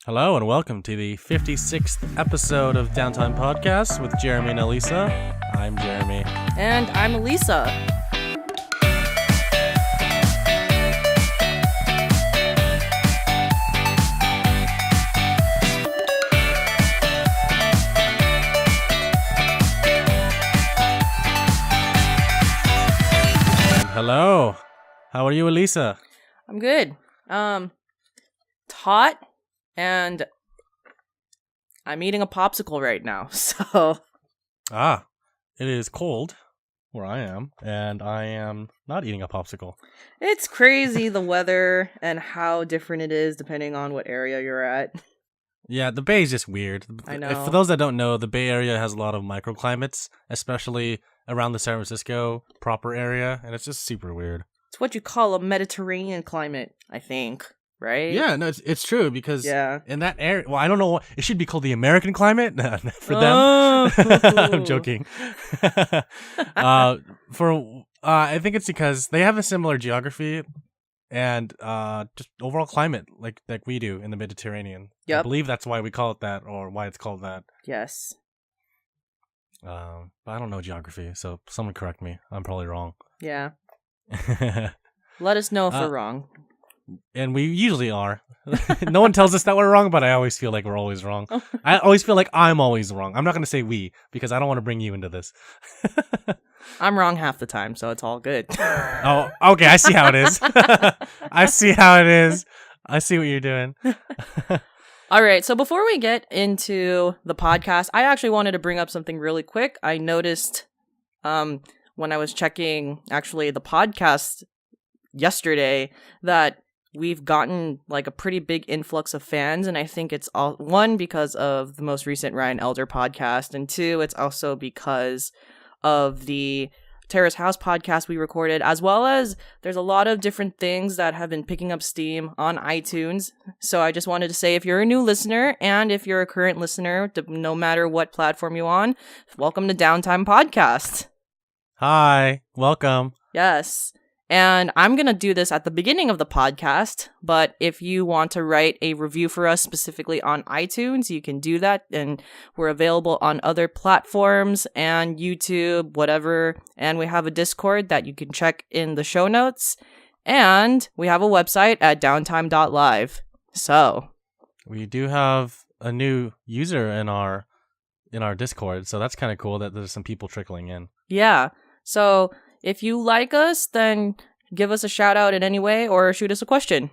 Hello and welcome to the 56th episode of Downtime Podcast with Jeremy and Alyssa. I'm Jeremy. And I'm Alyssa. Hello. How are you, Alyssa? I'm good. It's hot, and I'm eating a popsicle right now, so... It is cold where I am, and I am not eating a popsicle. It's crazy, the weather, and how different it is depending on what area you're at. Yeah, the Bay is just weird. I know. For those that don't know, the Bay Area has a lot of microclimates, especially around the San Francisco proper area, and it's just super weird. It's what you call a Mediterranean climate, I think, right? Yeah, no, it's true because in that area, well, I don't know, it should be called the American climate for them. I'm joking. I think it's because they have a similar geography and just overall climate like we do in the Mediterranean. Yep. I believe that's why we call it that, or why it's called that. Yes. But I don't know geography, so someone correct me. I'm probably wrong. Yeah. Let us know if we're wrong. And we usually are. No one tells us that we're wrong, but I always feel like we're always wrong. I always feel like I'm always wrong. I'm not going to say we, because I don't want to bring you into this. I'm wrong half the time, so it's all good. Oh, okay. I see how it is. I see how it is. I see what you're doing. All right, so before we get into the podcast, I actually wanted to bring up something really quick. I noticed when I was checking actually the podcast yesterday that we've gotten like a pretty big influx of fans, and I think it's all one because of the most recent Ryan Elder podcast, and two, it's also because of the Terrace House podcast we recorded, as well as there's a lot of different things that have been picking up steam on iTunes. So I just wanted to say, if you're a new listener and if you're a current listener, no matter what platform you're on, welcome to Downtime Podcast. Hi, welcome. Yes. And I'm going to do this at the beginning of the podcast, but if you want to write a review for us specifically on iTunes, you can do that. And we're available on other platforms and YouTube, whatever. And we have a Discord that you can check in the show notes. And we have a website at Downtime.Live. So we do have a new user in our Discord, so that's kind of cool that there's some people trickling in. Yeah. So if you like us, then give us a shout out in any way or shoot us a question.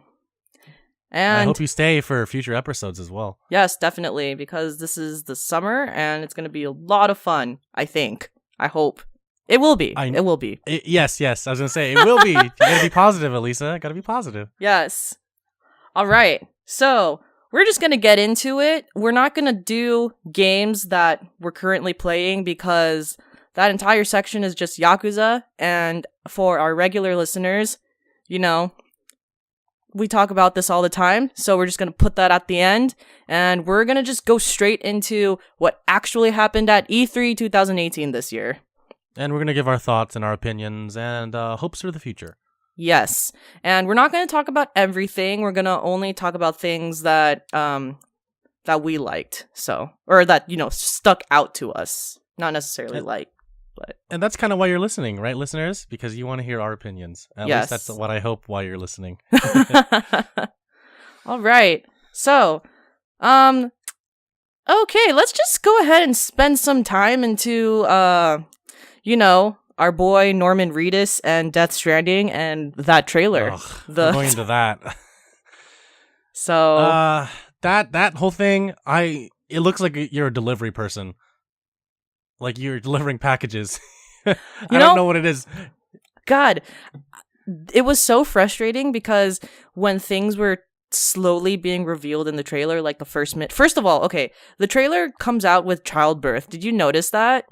And I hope you stay for future episodes as well. Yes, definitely, because this is the summer and it's going to be a lot of fun, I think. I hope. It will be. It will be. Yes. I was going to say, it will be. You got to be positive, Alyssa. Got to be positive. Yes. All right. So we're just going to get into it. We're not going to do games that we're currently playing because that entire section is just Yakuza, and for our regular listeners, you know, we talk about this all the time, so we're just going to put that at the end, and we're going to just go straight into what actually happened at E3 2018 this year. And we're going to give our thoughts and our opinions and hopes for the future. Yes, and we're not going to talk about everything. We're going to only talk about things that that we liked, or that, you know, stuck out to us, not necessarily like. And that's kind of why you're listening, right, listeners? Because you want to hear our opinions. At least that's what I hope why you're listening. All right. So, okay, let's just go ahead and spend some time into, you know, our boy Norman Reedus and Death Stranding and that trailer. We're going into that. So, that whole thing, it looks like you're a delivery person. Like you're delivering packages. I don't know what it is. God, it was so frustrating because when things were slowly being revealed in the trailer, like the first minute. First of all, okay, the trailer comes out with childbirth. Did you notice that?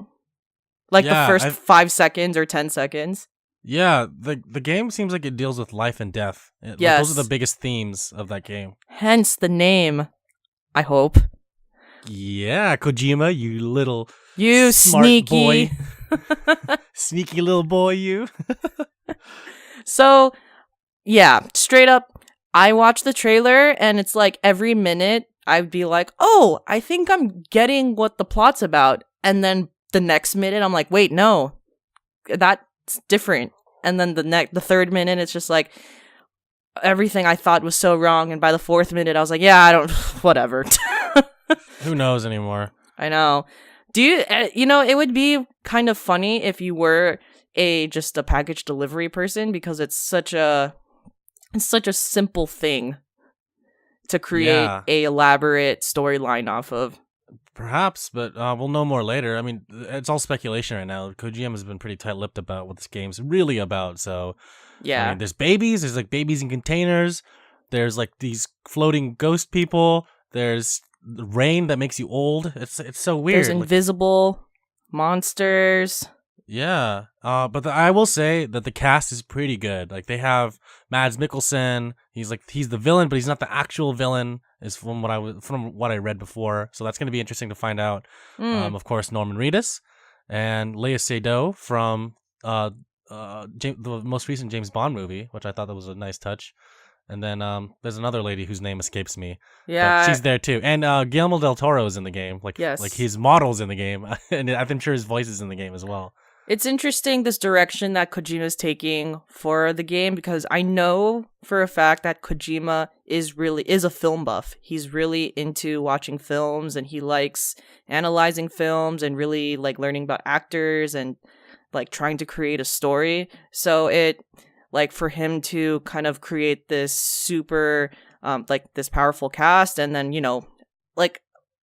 Like the first 5 seconds or 10 seconds? Yeah, the game seems like it deals with life and death. Yes. Those are the biggest themes of that game. Hence the name, I hope. Yeah, Kojima, you smart sneaky boy. Sneaky little boy, you. So, yeah, straight up, I watched the trailer and it's like every minute I'd be like, oh, I think I'm getting what the plot's about. And then the next minute, I'm like, wait, no, that's different. And then the third minute, it's just like, everything I thought was so wrong. And by the fourth minute, I was like, yeah, I don't, whatever. Who knows anymore? I know. Do you, it would be kind of funny if you were just a package delivery person, because it's such a simple thing to create a elaborate storyline off of. Perhaps, but we'll know more later. I mean, it's all speculation right now. Kojima has been pretty tight-lipped about what this game's really about, so... Yeah. I mean, there's like babies in containers, there's like these floating ghost people, there's rain that makes you old. It's so weird. There's invisible monsters. Yeah, but I will say that the cast is pretty good. Like, they have Mads Mikkelsen. He's the villain, but he's not the actual villain. Is from what I read before. So that's going to be interesting to find out. Of course, Norman Reedus and Léa Seydoux from the most recent James Bond movie, which I thought that was a nice touch. And then there's another lady whose name escapes me. Yeah, she's there too. And Guillermo del Toro is in the game. Like his model's in the game, and I'm sure his voice is in the game as well. It's interesting, this direction that Kojima's taking for the game, because I know for a fact that Kojima is a film buff. He's really into watching films, and he likes analyzing films and really like learning about actors and like trying to create a story. So for him to kind of create this super this powerful cast, and then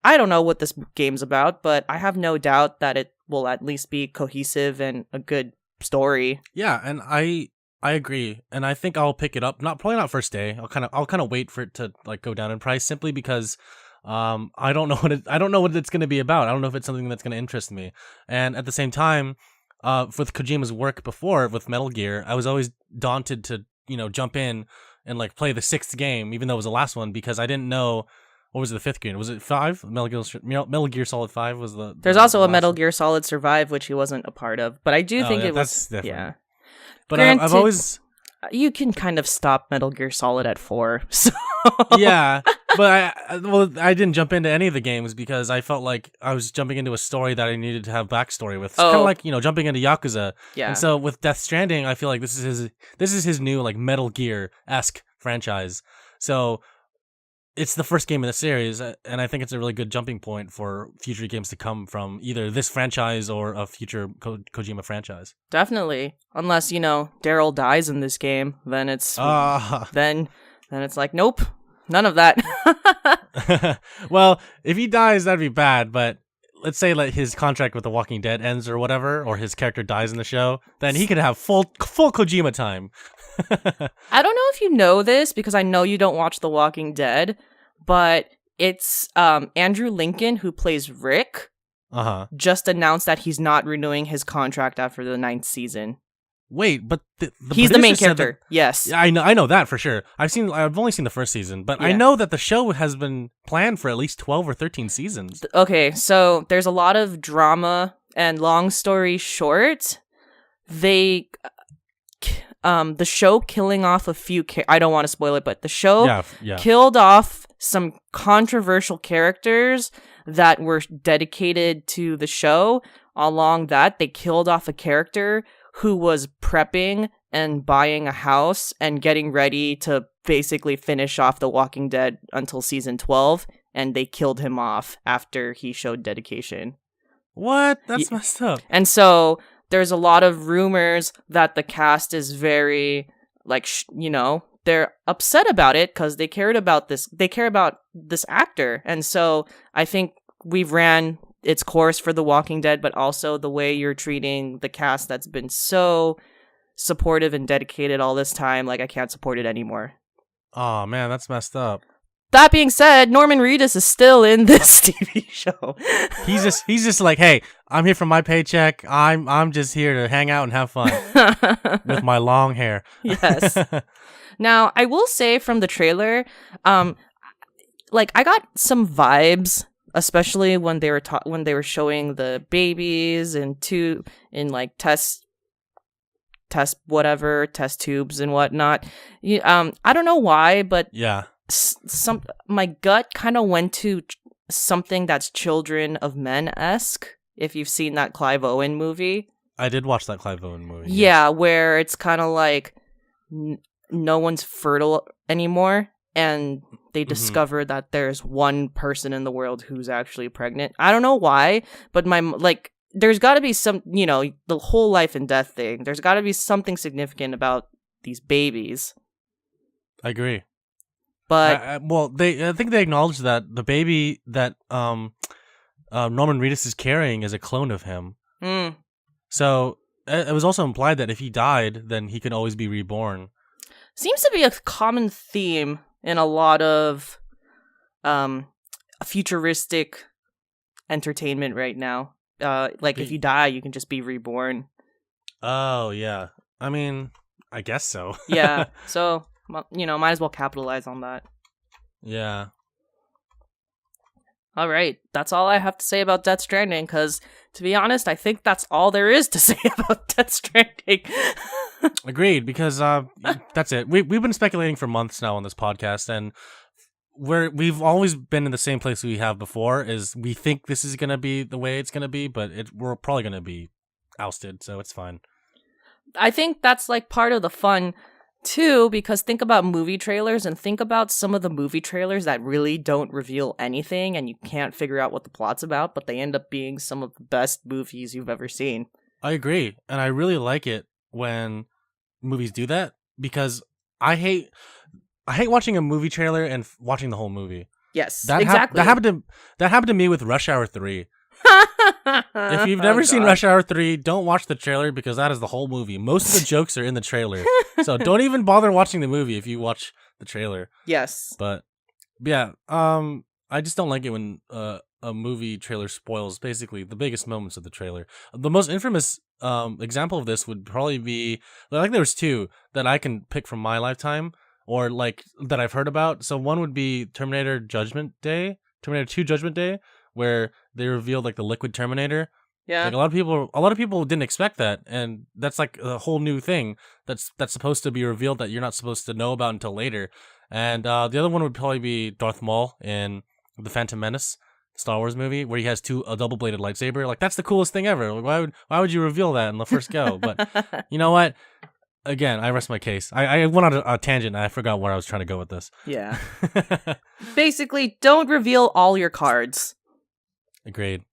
I don't know what this game's about, but I have no doubt that it will at least be cohesive and a good story. Yeah, and I agree, and I think I'll pick it up. Probably not first day. I'll kind of wait for it to like go down in price, simply because I don't know what it's going to be about. I don't know if it's something that's going to interest me. And at the same time, with Kojima's work before with Metal Gear, I was always daunted to jump in and like play the 6th game, even though it was the last one, because I didn't know. What was the 5th game? Was it 5? Metal Gear Solid 5 was the... There's also a Metal Gear Solid Survive, which he wasn't a part of. But I do think it was... Different. Yeah. But granted, I've always... You can kind of stop Metal Gear Solid at 4, so... Yeah, but I didn't jump into any of the games because I felt like I was jumping into a story that I needed to have backstory with. It's kind of like, jumping into Yakuza. Yeah. And so with Death Stranding, I feel like this is his new like Metal Gear-esque franchise. So... It's the first game in the series, and I think it's a really good jumping point for future games to come from either this franchise or a future Kojima franchise. Definitely, unless Daryl dies in this game, then it's then it's like nope, none of that. Well, if he dies, that'd be bad. But let's say like his contract with The Walking Dead ends or whatever, or his character dies in the show, then he could have full Kojima time. I don't know if you know this, because I know you don't watch The Walking Dead, but it's Andrew Lincoln, who plays Rick, just announced that he's not renewing his contract after the 9th season. Wait, but he's the main character. Yes, yeah, I know that for sure. I've only seen the first season, but yeah. I know that the show has been planned for at least 12 or 13 seasons. Okay, so there's a lot of drama, and long story short, the show killing off a few I don't want to spoil it, but the show killed off some controversial characters that were dedicated to the show. Along that, they killed off a character who was prepping and buying a house and getting ready to basically finish off The Walking Dead until season 12, and they killed him off after he showed dedication. What? That's messed up. And so there's a lot of rumors that the cast is very, they're upset about it because they care about this actor. And so I think we've ran its course for The Walking Dead, but also the way you're treating the cast that's been so supportive and dedicated all this time, like I can't support it anymore. Oh man, that's messed up. That being said, Norman Reedus is still in this TV show. He's just like, hey, I'm here for my paycheck. I'm just here to hang out and have fun with my long hair. Yes. Now, I will say from the trailer, I got some vibes, especially when they were showing the babies and test tubes and whatnot. I don't know why, but yeah. my gut kind of went to something that's Children of Men-esque, if you've seen that Clive Owen movie. I did watch that Clive Owen movie. Yeah, where it's kind of like no one's fertile anymore, and they discover that there's one person in the world who's actually pregnant. I don't know why, but there's got to be some, the whole life and death thing. There's got to be something significant about these babies. I agree. But I think they acknowledge that the baby that Norman Reedus is carrying is a clone of him. So it was also implied that if he died, then he could always be reborn. Seems to be a common theme in a lot of futuristic entertainment right now. If you die, you can just be reborn. Oh, yeah. I mean, I guess so. Yeah. So, might as well capitalize on that. Yeah. All right. That's all I have to say about Death Stranding, because, to be honest, I think that's all there is to say about Death Stranding. Agreed, because that's it. We've been speculating for months now on this podcast, and we've always been in the same place we have before, is we think this is going to be the way it's going to be, but we're probably going to be ousted, so it's fine. I think that's part of the fun too, because think about movie trailers and think about some of the movie trailers that really don't reveal anything and you can't figure out what the plot's about, but they end up being some of the best movies you've ever seen. I agree, and I really like it when movies do that, because I hate watching a movie trailer and watching the whole movie. Yes, exactly. That happened to me with Rush Hour 3. If you've never seen Rush Hour 3, don't watch the trailer, because that is the whole movie. Most of the jokes are in the trailer. So don't even bother watching the movie if you watch the trailer. Yes. But yeah, I just don't like it when a movie trailer spoils basically the biggest moments of the trailer. The most infamous example of this would probably be, there's two that I can pick from my lifetime, or that I've heard about. So one would be Terminator 2 Judgment Day, where they revealed the liquid Terminator. Yeah. A lot of people didn't expect that, and that's a whole new thing that's supposed to be revealed that you're not supposed to know about until later. And the other one would probably be Darth Maul in The Phantom Menace, Star Wars movie, where he has a double-bladed lightsaber. That's the coolest thing ever. Why would you reveal that in the first go? But you know what? Again, I rest my case. I went on a tangent and I forgot where I was trying to go with this. Yeah. Basically, don't reveal all your cards. Agreed.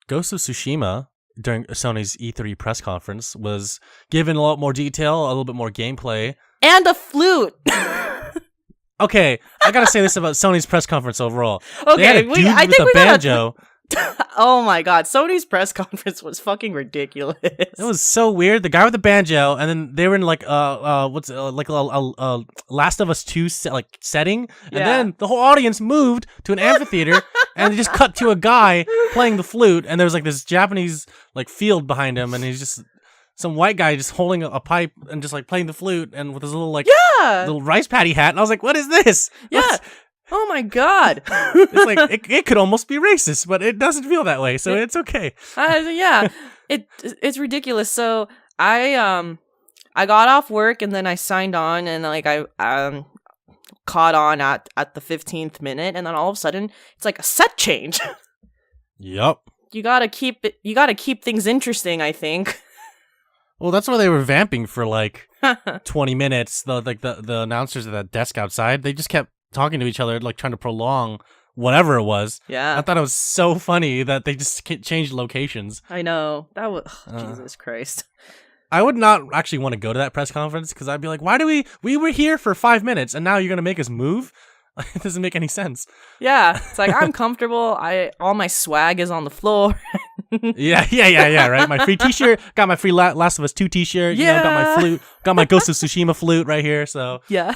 Ghost of Tsushima, during Sony's E3 press conference, was given a lot more detail, a little bit more gameplay. And a flute! Okay, I gotta say this about Sony's press conference overall. Okay, they had a dude with a banjo. Oh my god, Sony's press conference was fucking ridiculous. It was so weird. The guy with the banjo, and then they were in a Last of Us 2 setting, and then the whole audience moved to an amphitheater, and they just cut to a guy playing the flute, and there was this Japanese field behind him, and he's just some white guy just holding a pipe and just playing the flute, and with his little little rice patty hat, and I was like, what is this? Yeah. Oh my god! It's it could almost be racist, but it doesn't feel that way, so it's okay. Yeah, it's ridiculous. So I got off work and then I signed on, and I caught on at the 15th minute, and then all of a sudden it's a set change. Yup. You gotta keep things interesting, I think. Well, that's why they were vamping for 20 minutes. The announcers at that desk outside, they just kept talking to each other, trying to prolong whatever it was. Yeah. I thought it was so funny that they just changed locations. I know. That was... Jesus Christ. I would not actually want to go to that press conference, because I'd be like, why do we were here for 5 minutes, and now you're going to make us move? It doesn't make any sense. Yeah. It's I'm comfortable. All my swag is on the floor. Yeah, right? My free t-shirt, got my free Last of Us 2 t-shirt, yeah. Got my flute, got my Ghost of Tsushima flute right here, so... Yeah.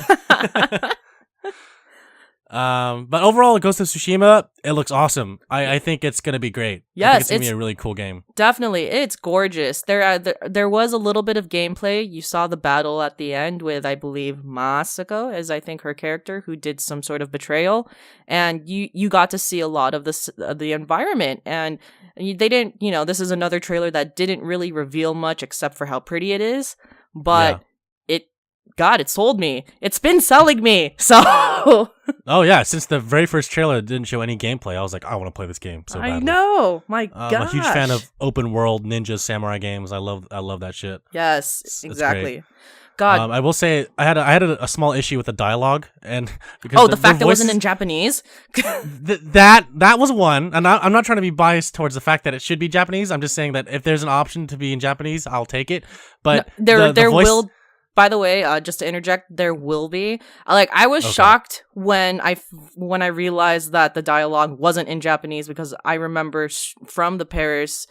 But overall, Ghost of Tsushima, it looks awesome. I think it's gonna be great. Yes, I think it's gonna be a really cool game. Definitely, it's gorgeous. There was a little bit of gameplay. You saw the battle at the end with, I believe, Masako, as I think her character, who did some sort of betrayal, and you got to see a lot of the environment. And they didn't, this is another trailer that didn't really reveal much except for how pretty it is, but. God, it sold me. It's been selling me. So Oh yeah, since the very first trailer didn't show any gameplay, I was like, I want to play this game so badly. I know. My God. I'm a huge fan of open world ninja samurai games. I love that shit. Yes, exactly. Great. God. I will say I had a small issue with the dialogue, and because the fact that it wasn't in Japanese. that was one, and I'm not trying to be biased towards the fact that it should be Japanese. I'm just saying that if there's an option to be in Japanese, I'll take it. But no, there voice... will. By the way, just to interject, there will be. I was shocked when I realized that the dialogue wasn't in Japanese, because I remember from the Paris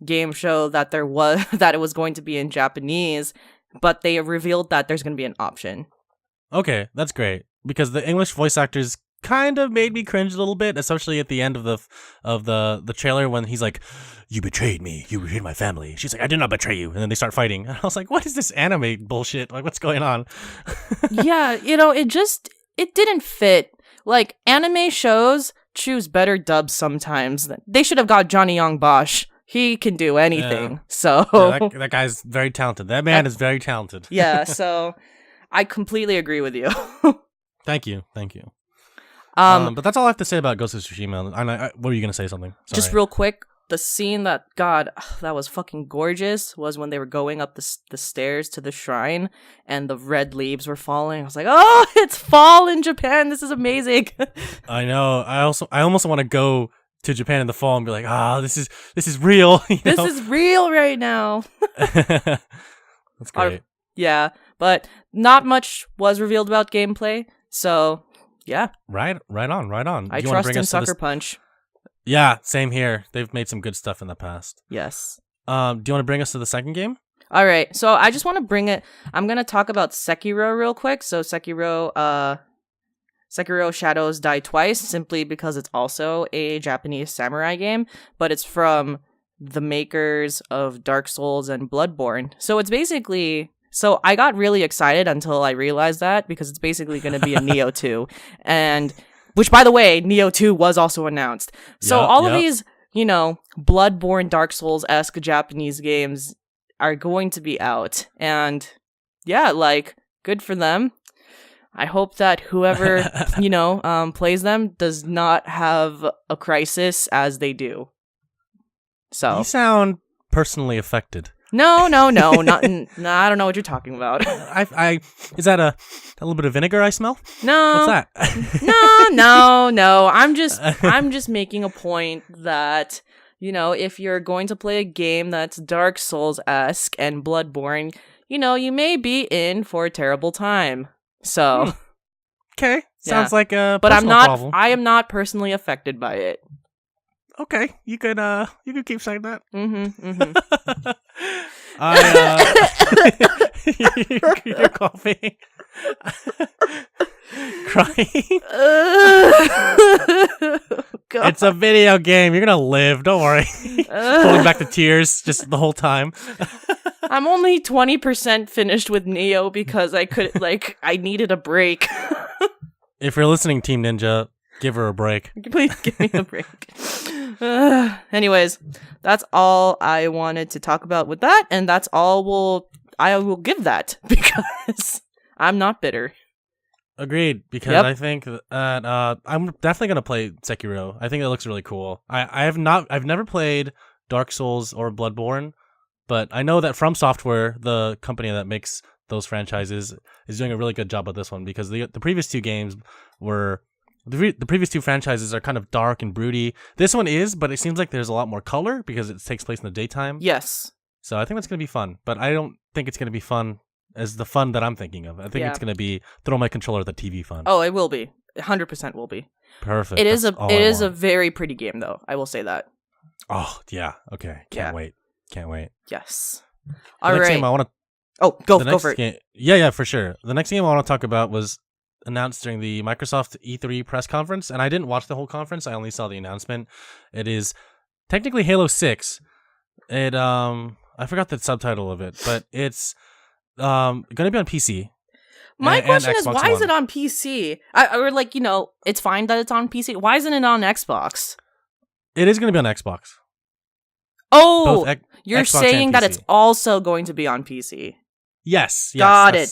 game show that it was going to be in Japanese. But they revealed that there's going to be an option. Okay, that's great, because the English voice actors kind of made me cringe a little bit, especially at the end of the trailer when he's like, "You betrayed me. You betrayed my family." She's like, "I did not betray you," and then they start fighting. And I was like, "What is this anime bullshit? Like, what's going on?" Yeah, it didn't fit. Like, anime shows choose better dubs sometimes. They should have got Johnny Young Bosch. He can do anything. Yeah. So that guy's very talented. That man is very talented. Yeah, so I completely agree with you. Thank you. But that's all I have to say about Ghost of Tsushima. What were you gonna say? Something? Sorry. Just real quick, the scene that was fucking gorgeous was when they were going up the stairs to the shrine and the red leaves were falling. I was like, oh, it's fall in Japan. This is amazing. I know. I almost want to go to Japan in the fall and be like, this is real. This is real right now. That's great. Yeah, but not much was revealed about gameplay. So yeah, right on. I trust in Sucker Punch. Yeah, same here. They've made some good stuff in the past. Yes. Do you want to bring us to the second game? All right. So I just want to bring it. I'm gonna talk about Sekiro real quick. So Sekiro Shadows Die Twice, simply because it's also a Japanese samurai game, but it's from the makers of Dark Souls and Bloodborne. So it's basically... So I got really excited until I realized that, because it's basically going to be a Nioh 2. And... Which, by the way, Nioh 2 was also announced. So all of these, Bloodborne, Dark Souls-esque Japanese games are going to be out. And yeah, good for them. I hope that whoever, plays them does not have a crisis as they do. So you sound personally affected. No, not. I don't know what you're talking about. Is that a little bit of vinegar I smell? No. What's that? No. I'm just making a point that, if you're going to play a game that's Dark Souls-esque and Bloodborne, you may be in for a terrible time. So, okay, sounds like a but personal problem. I am not personally affected by it. Okay, you could keep saying that. You're coughing, crying. It's a video game. You're gonna live. Don't worry. Holding back the tears just the whole time. I'm only 20% finished with Nioh because I needed a break. If you're listening, Team Ninja, give her a break. Please give me a break. Anyways, that's all I wanted to talk about with that, and that's all I will give that, because I'm not bitter. Agreed, because I think that I'm definitely gonna play Sekiro. I think it looks really cool. I've never played Dark Souls or Bloodborne, but I know that From Software, the company that makes those franchises, is doing a really good job with this one, because the previous two games were the previous two franchises are kind of dark and broody. This one is, but it seems like there's a lot more color because it takes place in the daytime. Yes. So I think that's gonna be fun, but I don't think it's gonna be fun as the fun that I'm thinking of. I think it's gonna be throw my controller at the TV fun. Oh, it will be. 100% will be. Perfect. It is a very pretty game, though. I will say that. Oh yeah. Okay. Can't wait. Yes. All right. Game I want to. Oh, go for it. Yeah, for sure. The next game I want to talk about was announced during the Microsoft E3 press conference, and I didn't watch the whole conference. I only saw the announcement. It is technically Halo 6. I forgot the subtitle of it, but it's going to be on PC. My question is, why is it on PC? It's fine that it's on PC. Why isn't it on Xbox? It is going to be on Xbox. Oh, you're Xbox saying that PC. it's also going to be on PC. Yes. Got it.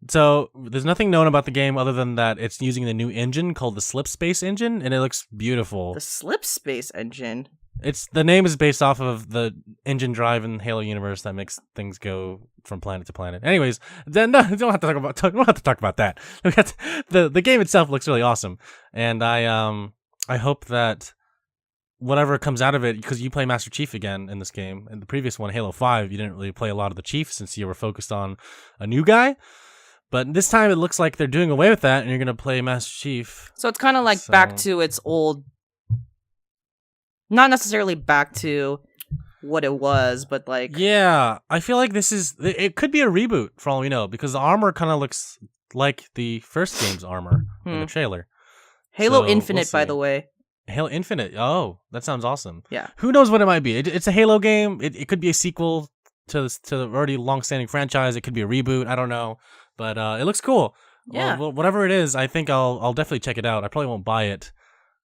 So there's nothing known about the game other than that it's using the new engine called the Slip Space engine, and it looks beautiful. The Slip Space engine? The name is based off of the engine drive in Halo universe that makes things go from planet to planet. Anyways, then no, we don't have to talk about that. The game itself looks really awesome, and I hope that whatever comes out of it, because you play Master Chief again in this game. In the previous one, Halo 5, you didn't really play a lot of the Chief since you were focused on a new guy. But this time it looks like they're doing away with that, and you're gonna play Master Chief. So it's kind of like back to its old. Not necessarily back to what it was, but like... Yeah, I feel like it could be a reboot for all we know, because the armor kind of looks like the first game's armor in the trailer. Halo Infinite, by the way. Halo Infinite, oh, that sounds awesome. Yeah. Who knows what it might be? It's a Halo game. It could be a sequel to the already long-standing franchise. It could be a reboot, I don't know. But it looks cool. Yeah. Well, whatever it is, I think I'll definitely check it out. I probably won't buy it,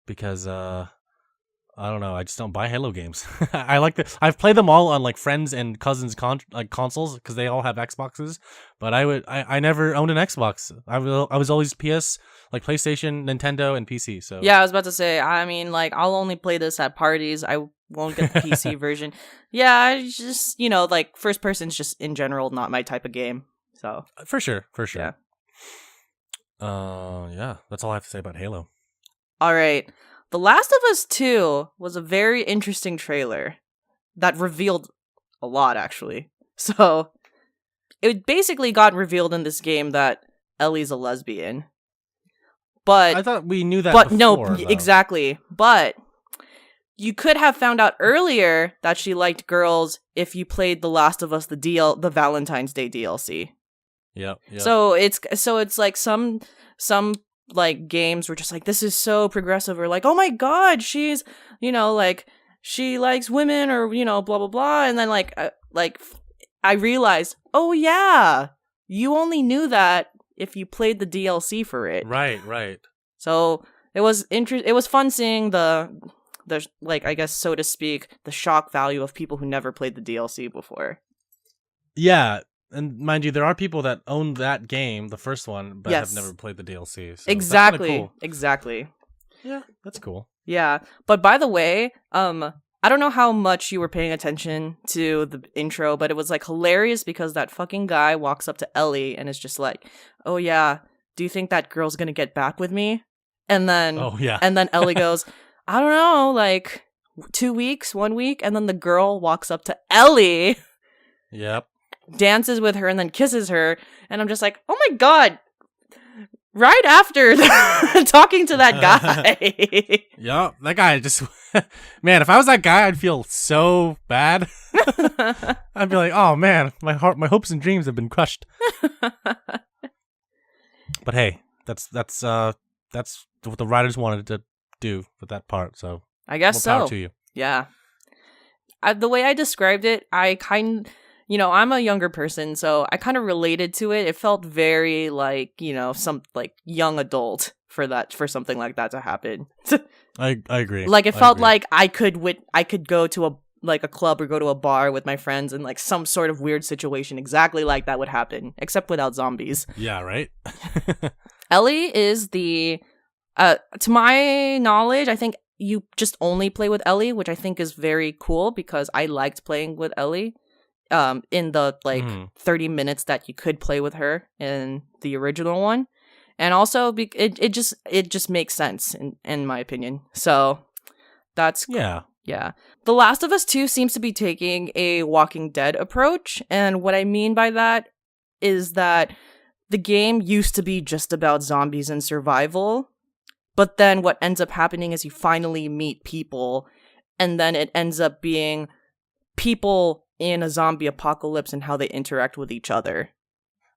because... I don't know. I just don't buy Halo games. I've played them all on like friends and cousins consoles because they all have Xboxes. But I never owned an Xbox. I was always PS, like PlayStation, Nintendo, and PC. So yeah, I was about to say. I mean, like I'll only play this at parties. I won't get the PC version. Yeah, I just like first person's just in general not my type of game. So for sure. Yeah. Yeah. That's all I have to say about Halo. All right. The Last of Us 2 was a very interesting trailer that revealed a lot, actually. So, it basically got revealed in this game that Ellie's a lesbian. But I thought we knew that before, no, though. Exactly. But you could have found out earlier that she liked girls if you played The Last of Us, the Valentine's Day DLC. Yep. So it's like some like games were just like, this is so progressive, or like, oh my god, she's like she likes women, or blah blah blah, and then like I realized, oh yeah, you only knew that if you played the DLC for it. Right. So it was it was fun seeing the like, I guess, so to speak, the shock value of people who never played the DLC before. Yeah. And mind you, there are people that own that game, the first one, but yes. have never played the DLC. So Exactly. That's cool. Exactly. Yeah, that's cool. Yeah. But by the way, I don't know how much you were paying attention to the intro, but it was like hilarious because that fucking guy walks up to Ellie and is just like, oh yeah, do you think that girl's gonna get back with me? And then, and then Ellie goes, I don't know, like 2 weeks, 1 week. And then the girl walks up to Ellie. Yep. Dances with her and then kisses her, and I'm just like, oh my god, right after talking to that guy. Yeah, that guy just man, if I was that guy, I'd feel so bad. I'd be like, oh man, my hopes and dreams have been crushed. But hey, that's what the writers wanted to do with that part, so I guess more power so. to you. Yeah. The way I described it, I kind I'm a younger person, so I kind of related to it. It felt very like, some like young adult for something like that to happen. I agree. Like it felt like I could go to a club or go to a bar with my friends, and like some sort of weird situation exactly like that would happen, except without zombies. Yeah, right? Ellie is to my knowledge, I think you just only play with Ellie, which I think is very cool because I liked playing with Ellie. In the 30 minutes that you could play with her in the original one, and also it just makes sense in my opinion. So that's yeah. The Last of Us 2 seems to be taking a Walking Dead approach, and what I mean by that is that the game used to be just about zombies and survival, but then what ends up happening is you finally meet people, and then it ends up being people in a zombie apocalypse and how they interact with each other.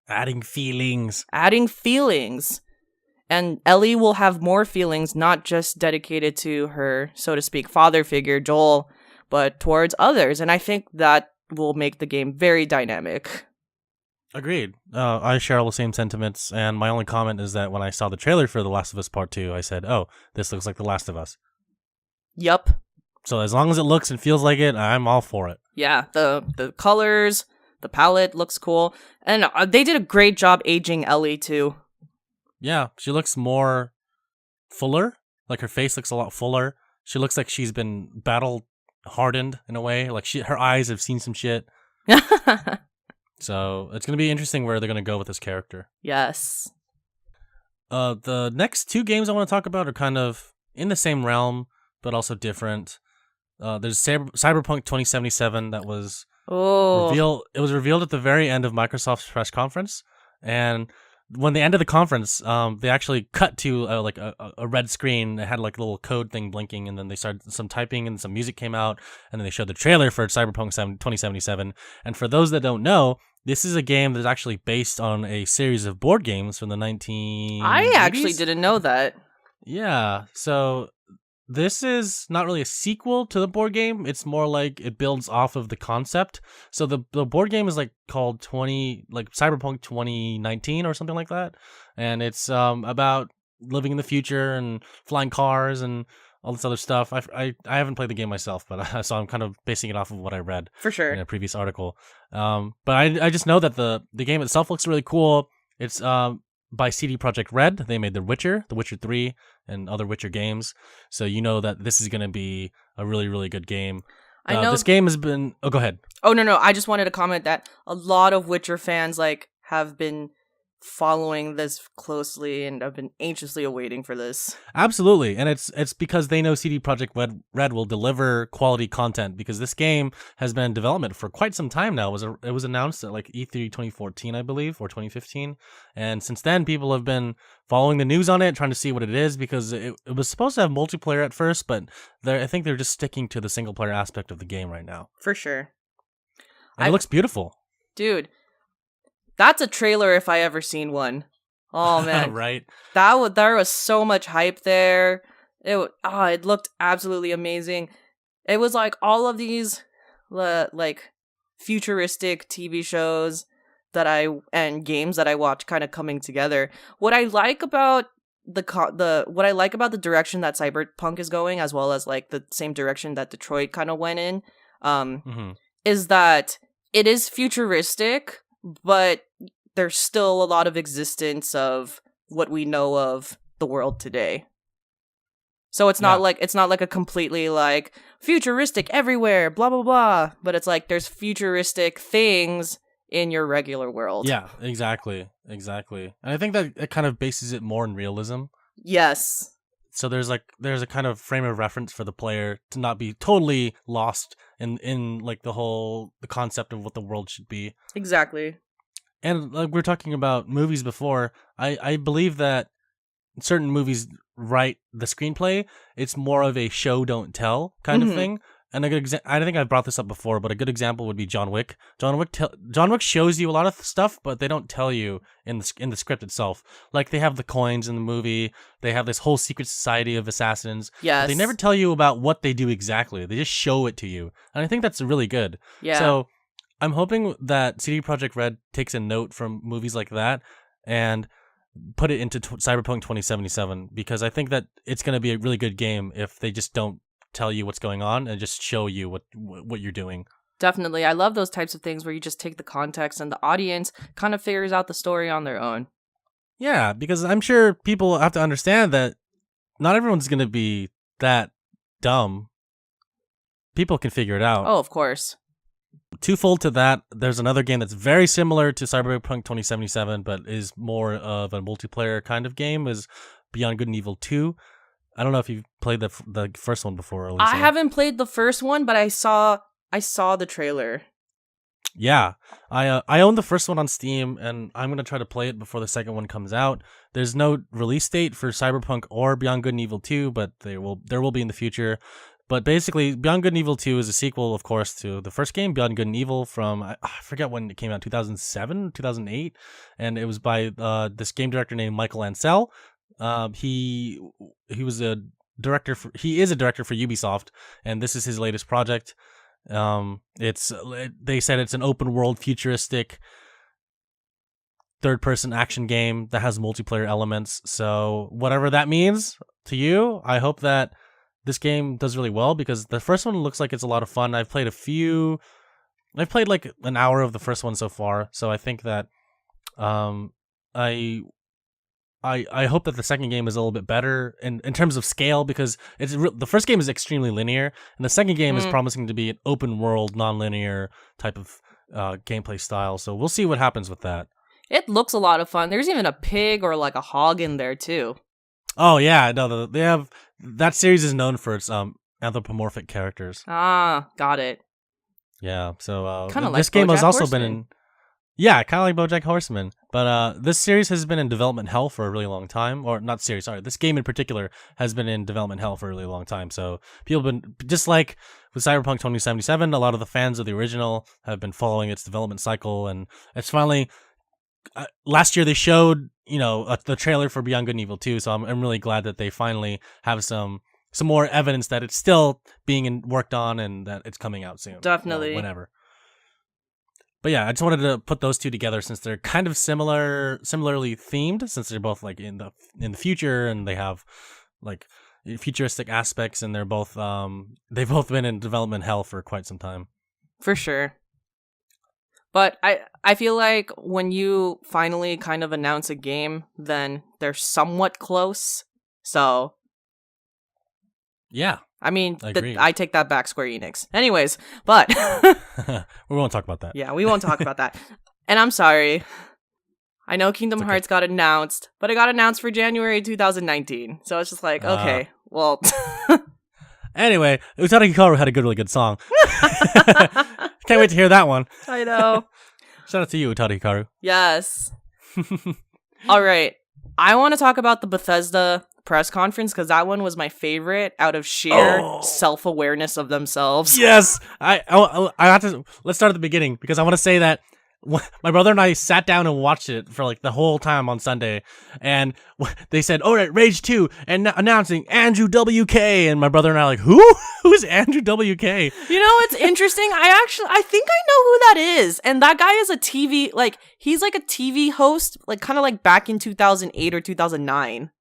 Adding feelings. And Ellie will have more feelings, not just dedicated to her, so to speak, father figure, Joel, but towards others. And I think that will make the game very dynamic. Agreed. I share all the same sentiments, and my only comment is that when I saw the trailer for The Last of Us Part 2, I said, oh, this looks like The Last of Us. Yup. So as long as it looks and feels like it, I'm all for it. Yeah, the colors, The palette looks cool. And they did a great job aging Ellie, too. Yeah, she looks more fuller. Like, her face looks a lot fuller. She looks like she's been battle hardened in a way. Like, her eyes have seen some shit. So it's going to be interesting where they're going to go with this character. Yes. The next two games I want to talk about are kind of in the same realm, but also different. There's Cyberpunk 2077 that was revealed. It was revealed at the very end of Microsoft's press conference, and when they ended the conference, they actually cut to like a red screen. It had like a little code thing blinking, and then they started some typing, and some music came out, and then they showed the trailer for Cyberpunk 2077. And for those that don't know, this is a game that's actually based on a series of board games from the 1980s. I actually didn't know that. Yeah, so this is not really a sequel to the board game. It's more like it builds off of the concept. So the board game is like called Cyberpunk 2019 or something like that, and it's about living in the future and flying cars and all this other stuff. I haven't played the game myself, but so I'm kind of basing it off of what I read for sure in a previous article. But I just know that the game itself looks really cool. It's by CD Projekt Red. They made The Witcher 3, and other Witcher games. So you know that this is going to be a really, really good game. I know this game has been... Oh, go ahead. Oh, no. I just wanted to comment that a lot of Witcher fans have been following this closely and have been anxiously awaiting for this. Absolutely. And it's because they know CD Projekt Red will deliver quality content, because this game has been in development for quite some time now. It was announced at like E3 2014, I believe, or 2015. And since then, people have been following the news on it, trying to see what it is, because it was supposed to have multiplayer at first, but I think they're just sticking to the single player aspect of the game right now. For sure. And it looks beautiful. Dude, that's a trailer if I ever seen one. Oh man, right? There was so much hype there. It looked absolutely amazing. It was like all of these like futuristic TV shows and games that I watch kind of coming together. What I like about the direction that Cyberpunk is going, as well as like the same direction that Detroit kind of went in, is that it is futuristic, but there's still a lot of existence of what we know of the world today. So it's not like a completely like futuristic everywhere, blah blah blah, but it's like there's futuristic things in your regular world. Yeah, exactly. And I think that it kind of bases it more in realism. Yes. So there's a kind of frame of reference for the player to not be totally lost in like the concept of what the world should be. Exactly. And like we were talking about movies before, I believe that certain movies write the screenplay. It's more of a show don't tell kind of thing. And a good I think I've brought this up before, but a good example would be John Wick. John Wick shows you a lot of stuff, but they don't tell you in the script itself. Like they have the coins in the movie, they have this whole secret society of assassins. Yes. But they never tell you about what they do exactly. They just show it to you, and I think that's really good. Yeah. So I'm hoping that CD Projekt Red takes a note from movies like that and put it into Cyberpunk 2077, because I think that it's going to be a really good game if they just don't tell you what's going on and just show you what you're doing. Definitely. I love those types of things where you just take the context and the audience kind of figures out the story on their own. Yeah, because I'm sure people have to understand that not everyone's going to be that dumb. People can figure it out. Oh, of course. Twofold to that, there's another game that's very similar to Cyberpunk 2077, but is more of a multiplayer kind of game, is Beyond Good and Evil 2. I don't know if you've played the first one before, Alyssa. I haven't played the first one, but I saw the trailer. Yeah, I own the first one on Steam, and I'm gonna try to play it before the second one comes out. There's no release date for Cyberpunk or Beyond Good and Evil 2, but there will be in the future. But basically, Beyond Good and Evil 2 is a sequel, of course, to the first game, Beyond Good and Evil, from, I forget when it came out, 2007, 2008, and it was by this game director named Michael Ansel. He is a director for Ubisoft, and this is his latest project. They said it's an open world, futuristic, third-person action game that has multiplayer elements. So whatever that means to you, I hope that this game does really well, because the first one looks like it's a lot of fun. I've played a few I've played like an hour of the first one so far, so I think that I hope that the second game is a little bit better in terms of scale, because the first game is extremely linear, and the second game is promising to be an open world, non-linear type of gameplay style. So we'll see what happens with that. It looks a lot of fun. There's even a pig or like a hog in there too. Oh yeah, no, they have that series is known for its anthropomorphic characters. Ah, got it. Yeah, so kind of like this game has also Horseman. been in. Yeah, kind of like BoJack Horseman, but this series has been in development hell for a really long time, or not series. Sorry, this game in particular has been in development hell for a really long time. So people have been, just like with Cyberpunk 2077, a lot of the fans of the original have been following its development cycle, and it's finally. Last year they showed, the trailer for Beyond Good and Evil 2, so I'm really glad that they finally have some more evidence that it's still being worked on and that it's coming out soon. Definitely. Whenever. But yeah, I just wanted to put those two together since they're kind of similarly themed, since they're both like in the future and they have like futuristic aspects, and they've both been in development hell for quite some time. For sure. But I feel like when you finally kind of announce a game, then they're somewhat close. So yeah. I mean, Agreed. I take that back, Square Enix. Anyways, but we won't talk about that. Yeah, we won't talk about that. And I'm sorry. I know Kingdom Hearts got announced, but it got announced for January 2019. So it's just like, okay, well. Anyway, Utada Hikaru had a really good song. Can't wait to hear that one. I know. Shout out to you, Utada Hikaru. Yes. All right. I want to talk about the Bethesda press conference because that one was my favorite out of sheer self-awareness of themselves. Yes. I have to. Let's start at the beginning because I want to say that my brother and I sat down and watched it for like the whole time on Sunday, and they said, "All right, Rage 2 and announcing Andrew WK," and my brother and I are like, who's Andrew WK? It's interesting. I think I know who that is, and that guy is a TV he's like a TV host, like kind of like back in 2008 or 2009.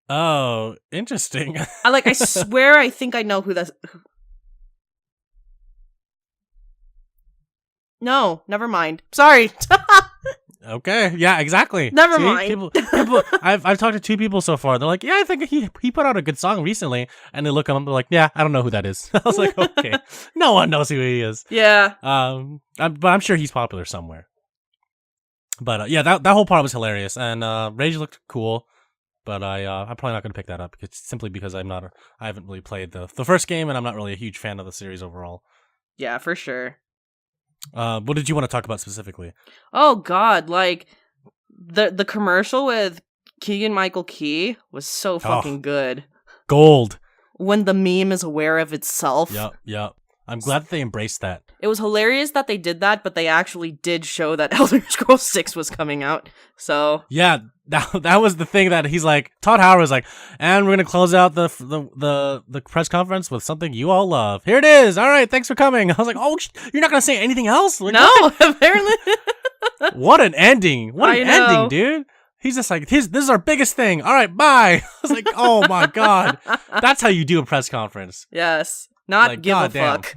Oh, interesting. I swear I think I know who that's. No, never mind. Sorry. Okay, yeah, exactly. Never mind. People, I've talked to two people so far. They're like, yeah, I think he put out a good song recently, and they look him up. They're like, yeah, I don't know who that is. I was like, okay, no one knows who he is. Yeah. But I'm sure he's popular somewhere. But yeah, that whole part was hilarious, and Rage looked cool. But I'm probably not going to pick that up simply because I haven't really played the first game, and I'm not really a huge fan of the series overall. Yeah, for sure. What did you want to talk about specifically? Oh God, the commercial with Keegan-Michael Key was so fucking good. Gold. When the meme is aware of itself. Yep. I'm glad that they embraced that. It was hilarious that they did that, but they actually did show that Elder Scrolls 6 was coming out. So yeah, that was the thing that he's like. Todd Howard was like, and we're gonna close out the press conference with something you all love. Here it is. All right, thanks for coming. I was like, oh, you're not gonna say anything else? Like, no, apparently. What an ending! What an ending, dude. He's just like, this is our biggest thing. All right, bye. I was like, oh my God, that's how you do a press conference. Yes. Not like, give a fuck.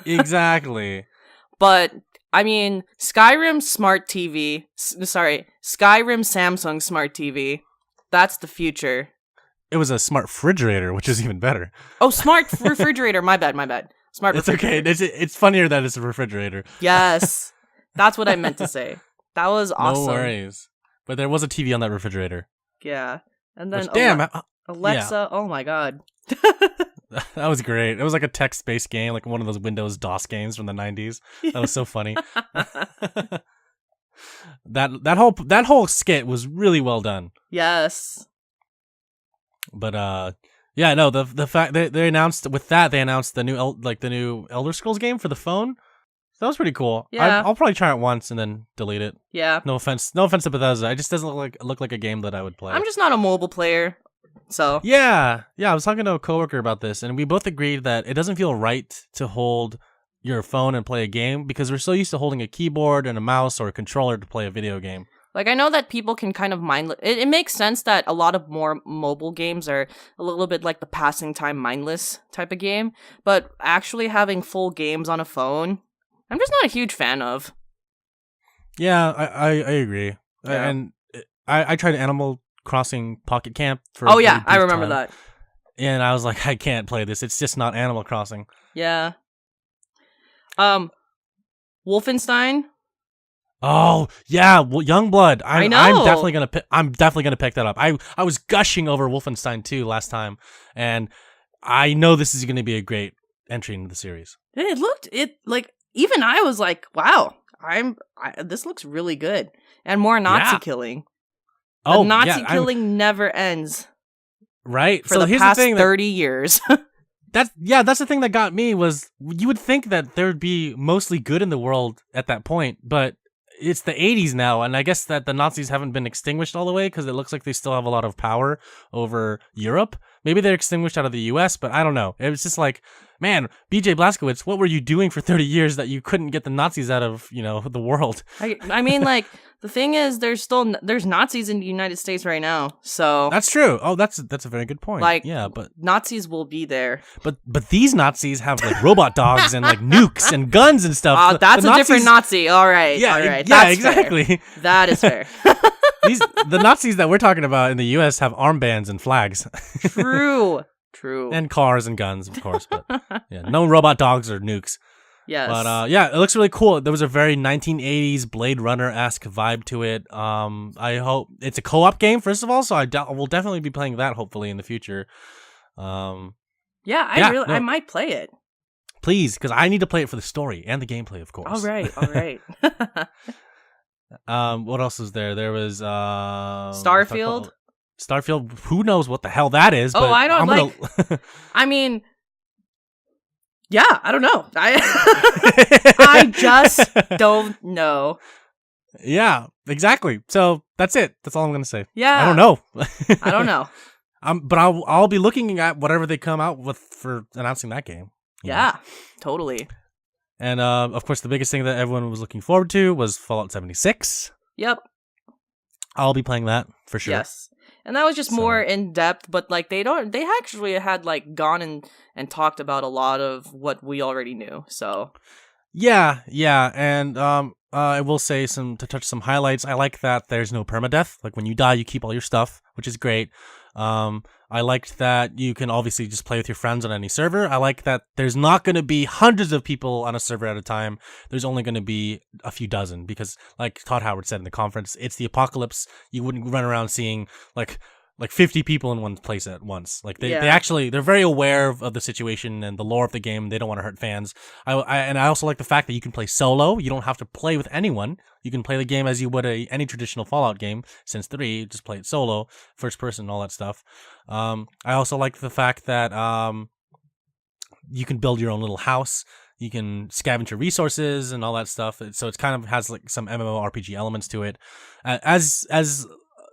Exactly. But, I mean, Skyrim Samsung Smart TV, that's the future. It was a smart refrigerator, which is even better. Oh, smart refrigerator. My bad. Smart refrigerator. It's okay. It's funnier that it's a refrigerator. Yes. That's what I meant to say. That was awesome. No worries. But there was a TV on that refrigerator. Yeah. And then Alexa, yeah. Oh my God. That was great. It was like a text-based game, like one of those Windows DOS games from the 90s. That was so funny. that whole skit was really well done. Yes. But yeah, no, the fact they announced the new Elder Scrolls game for the phone. So that was pretty cool. Yeah. I'll probably try it once and then delete it. Yeah. No offense to Bethesda. It just doesn't look like a game that I would play. I'm just not a mobile player. So yeah, I was talking to a coworker about this, and we both agreed that it doesn't feel right to hold your phone and play a game because we're so used to holding a keyboard and a mouse or a controller to play a video game. Like, I know that people can kind of it makes sense that a lot of more mobile games are a little bit like the passing time mindless type of game, but actually having full games on a phone, I'm just not a huge fan of. Yeah, I agree. Yeah. And I tried Animal Crossing Pocket Camp for Oh yeah, I remember that. And I was like, I can't play this. It's just not Animal Crossing. Yeah. Wolfenstein. Oh yeah, well, Youngblood. I know. I'm definitely gonna pick that up. I was gushing over Wolfenstein 2 last time, and I know this is gonna be a great entry into the series. Even I was like, wow, this looks really good, and more Nazi killing. The Nazi killing never ends. Right. For the past 30 years. That's the thing that got me was you would think that there would be mostly good in the world at that point, but it's the 80s now, and I guess that the Nazis haven't been extinguished all the way because it looks like they still have a lot of power over Europe. Maybe they're extinguished out of the US, but I don't know. It was just like, man, BJ Blazkowicz, what were you doing for 30 years that you couldn't get the Nazis out of, the world? I mean, like, the thing is, there's Nazis in the United States right now, so that's true. Oh, that's a very good point. Like, yeah, but Nazis will be there. But these Nazis have like robot dogs and like nukes and guns and stuff. Oh, that's a different Nazi. All right, yeah, all right. Yeah, that's exactly. Fair. That is fair. The Nazis that we're talking about in the U.S. have armbands and flags. True. And cars and guns, of course, but yeah, no robot dogs or nukes. Yes. But yeah, it looks really cool. There was a very 1980s Blade Runner-esque vibe to it. I hope it's a co-op game, first of all, so I will definitely be playing that hopefully in the future. I might play it. Please, because I need to play it for the story and the gameplay, of course. All right. What else was there? There was Starfield. Starfield. Who knows what the hell that is? Oh, but I don't I mean, yeah, I don't know. I just don't know. Yeah, exactly. So that's it. That's all I'm gonna say. Yeah, I don't know. I don't know. But I'll be looking at whatever they come out with for announcing that game. Yeah, totally. And of course, the biggest thing that everyone was looking forward to was Fallout 76. Yep. I'll be playing that for sure. Yes. And that was just more in depth, but like they actually had like gone and talked about a lot of what we already knew. So yeah, and I will say to touch some highlights. I like that there's no permadeath. Like when you die, you keep all your stuff, which is great. I liked that you can obviously just play with your friends on any server. I like that there's not going to be hundreds of people on a server at a time. There's only going to be a few dozen because, like Todd Howard said in the conference, it's the apocalypse. You wouldn't run around seeing like 50 people in one place at once. Like they're very aware of the situation and the lore of the game. They don't want to hurt fans. I also like the fact that you can play solo. You don't have to play with anyone. You can play the game as you would any traditional Fallout game. Since 3, just play it solo, first person, all that stuff. I also like the fact that you can build your own little house. You can scavenge your resources and all that stuff. So it kind of has like some MMORPG elements to it, as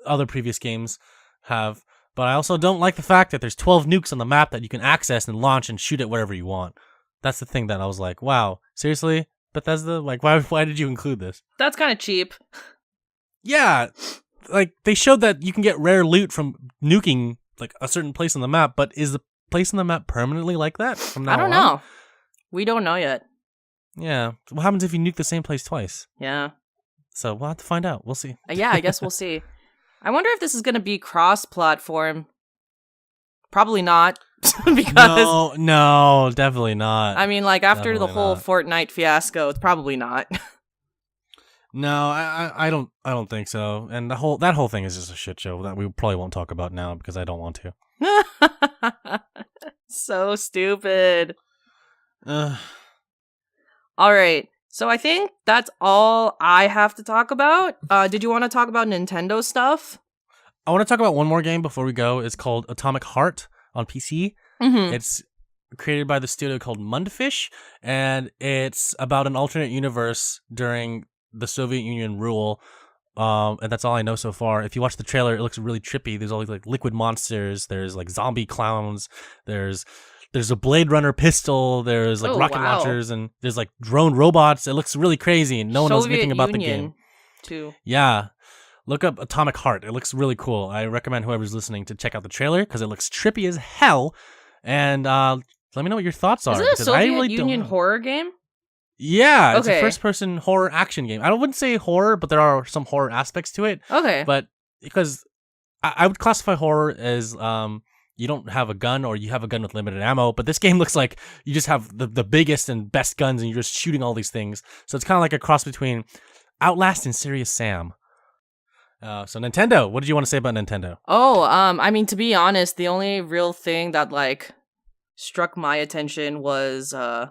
other previous games have. But I also don't like the fact that there's 12 nukes on the map that you can access and launch and shoot at wherever you want. That's the thing that I was like, wow, seriously, Bethesda? Like, why did you include this? That's kind of cheap. Yeah, like they showed that you can get rare loot from nuking like a certain place on the map, but is the place on the map permanently like that from now on? I don't know. We don't know yet. Yeah. What happens if you nuke the same place twice? Yeah. So we'll have to find out. We'll see. Yeah, I guess we'll see. I wonder if this is going to be cross-platform. Probably not. Because no, definitely not. I mean, like after the whole Fortnite fiasco, it's probably not. No, I don't think so. And that whole thing is just a shit show that we probably won't talk about now because I don't want to. So stupid. All right. So I think that's all I have to talk about. Did you want to talk about Nintendo stuff? I want to talk about one more game before we go. It's called Atomic Heart on PC. Mm-hmm. It's created by the studio called Mundfish, and it's about an alternate universe during the Soviet Union rule. And that's all I know so far. If you watch the trailer, it looks really trippy. There's all these like liquid monsters. There's like zombie clowns. There's a Blade Runner pistol. There's like rocket launchers, and there's like drone robots. It looks really crazy, and no one knows anything about the game. Too. Yeah. Look up Atomic Heart. It looks really cool. I recommend whoever's listening to check out the trailer because it looks trippy as hell. And let me know what your thoughts are. Is it a Soviet Union horror game? Yeah, it's a Okay. first-person horror action game. I wouldn't say horror, but there are some horror aspects to it. Okay. But because I would classify horror as you don't have a gun or you have a gun with limited ammo, but this game looks like you just have the biggest and best guns and you're just shooting all these things. So it's kind of like a cross between Outlast and Serious Sam. So Nintendo, what did you want to say about Nintendo? Oh, I mean, to be honest, the only real thing that like struck my attention was the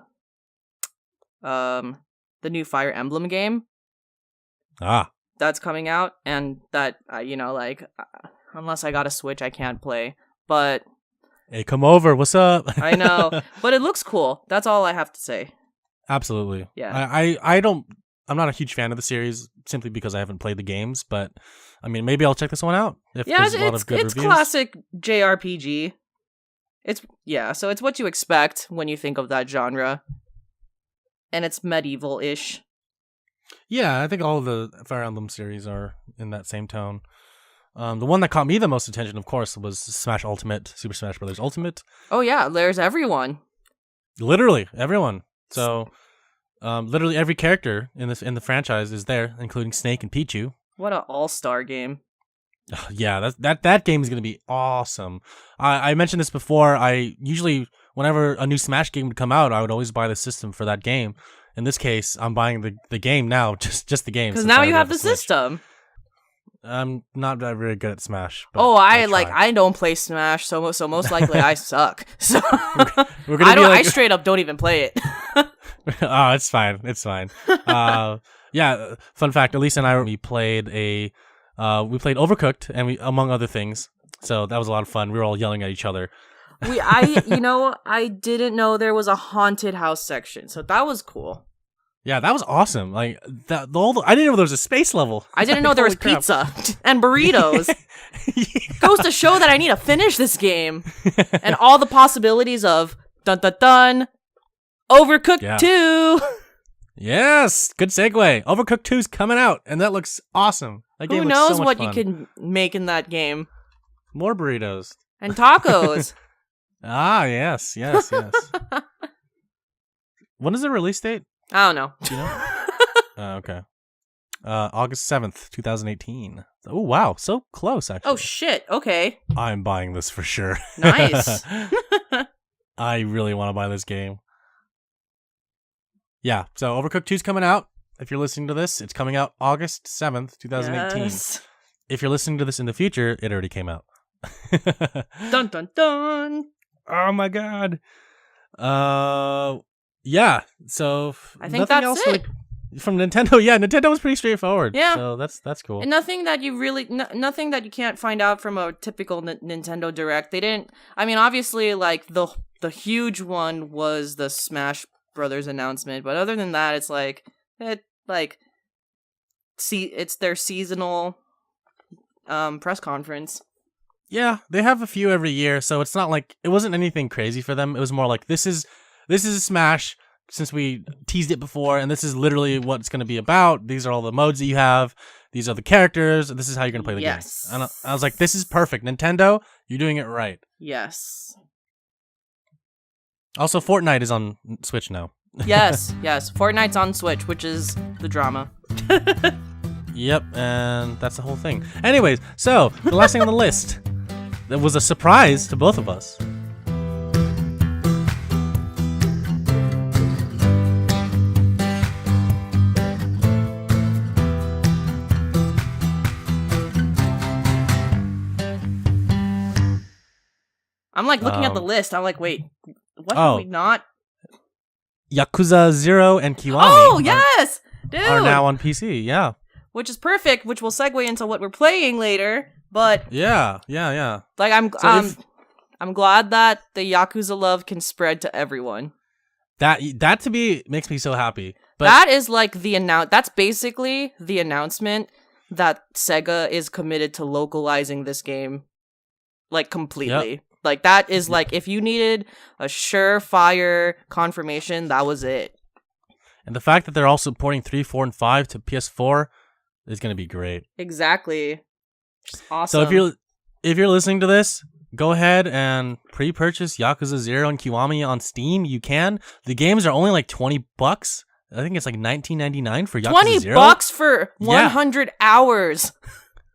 new Fire Emblem game that's coming out, and that unless I got a Switch, I can't play. But hey, come over. What's up? I know, but it looks cool. That's all I have to say. Absolutely. Yeah. I'm not a huge fan of the series simply because I haven't played the games, but I mean, maybe I'll check this one out if Yeah, there's a lot of good it's reviews. classic JRPG. So it's what you expect when you think of that genre. And it's medieval-ish. Yeah, I think all of the Fire Emblem series are in that same tone. The one that caught me the most attention, of course, was Smash Ultimate, Super Smash Bros. Ultimate. Oh yeah, there's everyone. Literally everyone. So, literally every character in the franchise is there, including Snake and Pichu. What an all-star game. Yeah, that game is gonna be awesome. I mentioned this before. I usually, whenever a new Smash game would come out, I would always buy the system for that game. In this case, I'm buying the game now, just the game. Because now you have the system. I'm not very good at Smash. But Oh, I I don't play Smash, so most likely I suck. So we're gonna I straight up don't even play it. Oh, it's fine. It's fine. Yeah. Fun fact: Alyssa and I we played Overcooked, and we among other things. So that was a lot of fun. We were all yelling at each other. I didn't know there was a haunted house section, so that was cool. Yeah, that was awesome. Like I didn't know there was a space level. I didn't know there was pizza and burritos. Yeah. Goes to show that I need to finish this game, and all the possibilities of dun dun dun, Overcooked 2. Yes, good segue. Overcooked 2's coming out, and that looks awesome. That game Who looks knows so much what fun. you can make in that game? More burritos. And tacos. Yes. When is the release date? I don't know. Do you know? Okay. August 7th, 2018. Oh, wow. So close, actually. Oh, shit. Okay. I'm buying this for sure. Nice. I really want to buy this game. Yeah, so Overcooked 2's coming out. If you're listening to this, it's coming out August 7th, 2018. Yes. If you're listening to this in the future, it already came out. Dun dun dun. Oh my god. Yeah, so I think that's it. From Nintendo. Yeah, Nintendo was pretty straightforward. Yeah. So that's cool. And nothing that you can't find out from a typical Nintendo Direct. They didn't. I mean, obviously, like the huge one was the Smash Brothers announcement, but other than that, it's it's their seasonal press conference. Yeah, they have a few every year, so it's not like it wasn't anything crazy for them. It was more like this is a Smash since we teased it before, and this is literally what it's going to be about. These are all the modes that you have. These are the characters. This is how you're going to play the game. And I was like, this is perfect. Nintendo, you're doing it right. Yes. Also, Fortnite is on Switch now. Yes. Fortnite's on Switch, which is the drama. Yep, and that's the whole thing. Anyways, so the last thing on the list that was a surprise to both of us. I'm like looking at the list. I'm like, wait, what have we not? Yakuza 0 and Kiwami. Oh, yes! Dude! Are now on PC, yeah. Which is perfect, which will segue into what we're playing later, but... Yeah. Like, I'm glad that the Yakuza love can spread to everyone. That to me makes me so happy. But that is like that's basically the announcement that Sega is committed to localizing this game, like, completely. Yep. Like, that is, like, if you needed a surefire confirmation, that was it. And the fact that they're also porting 3, 4, and 5 to PS4 is going to be great. Exactly. Just awesome. So if you're listening to this, go ahead and pre-purchase Yakuza 0 and Kiwami on Steam. You can. The games are only like $20, I think it's like $19.99 for Yakuza 20 0. bucks for 100 hours.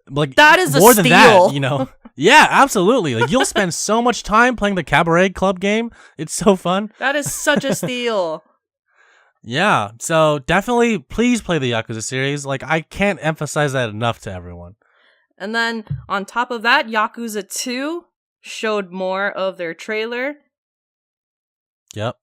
Like that is more a than steal. that, you know. Yeah, absolutely. Like you'll spend so much time playing the Cabaret Club game. It's so fun. That is such a steal. Yeah, so definitely please play the Yakuza series. Like I can't emphasize that enough to everyone. And then on top of that, Yakuza 2 showed more of their trailer. Yep.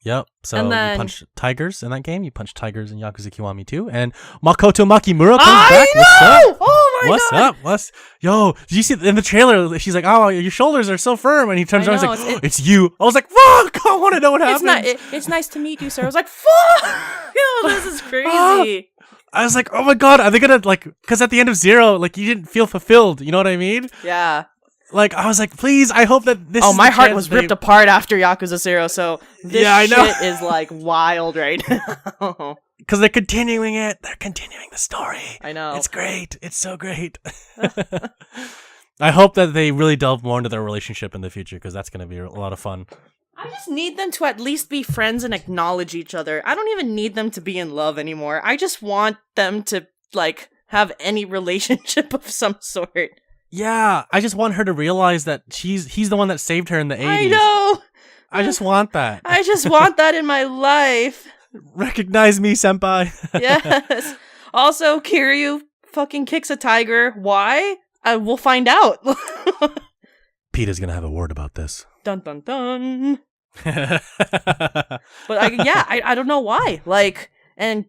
So And then- you punch tigers in that game. You punch tigers in Yakuza Kiwami 2. And Makoto Makimura comes back. What's up? Oh my god! What's up? Yo, did you see in the trailer? She's like, "Oh, your shoulders are so firm," and he turns around and is like, "It's you." I was like, "Fuck! I want to know what happened." It's nice to meet you, sir. I was like, "Fuck! Yo, this is crazy." I was like, "Oh my god, are they gonna like?" Because at the end of 0, like you didn't feel fulfilled. You know what I mean? Yeah. Like I was like, "Please, I hope that this." Oh, is my the heart chance was ripped apart after Yakuza 0, so this Yeah, I know. shit is like wild right now. Because they're continuing it. They're continuing the story. I know. It's great. It's so great. I hope that they really delve more into their relationship in the future because that's going to be a lot of fun. I just need them to at least be friends and acknowledge each other. I don't even need them to be in love anymore. I just want them to, like, have any relationship of some sort. Yeah, I just want her to realize that he's the one that saved her in the 80s. I know! I just want that. I just want that in my life. Recognize me, senpai. Yes. Also, Kiryu fucking kicks a tiger. Why? We'll find out. Peter's gonna have a word about this. Dun dun dun. But I don't know why. Like, and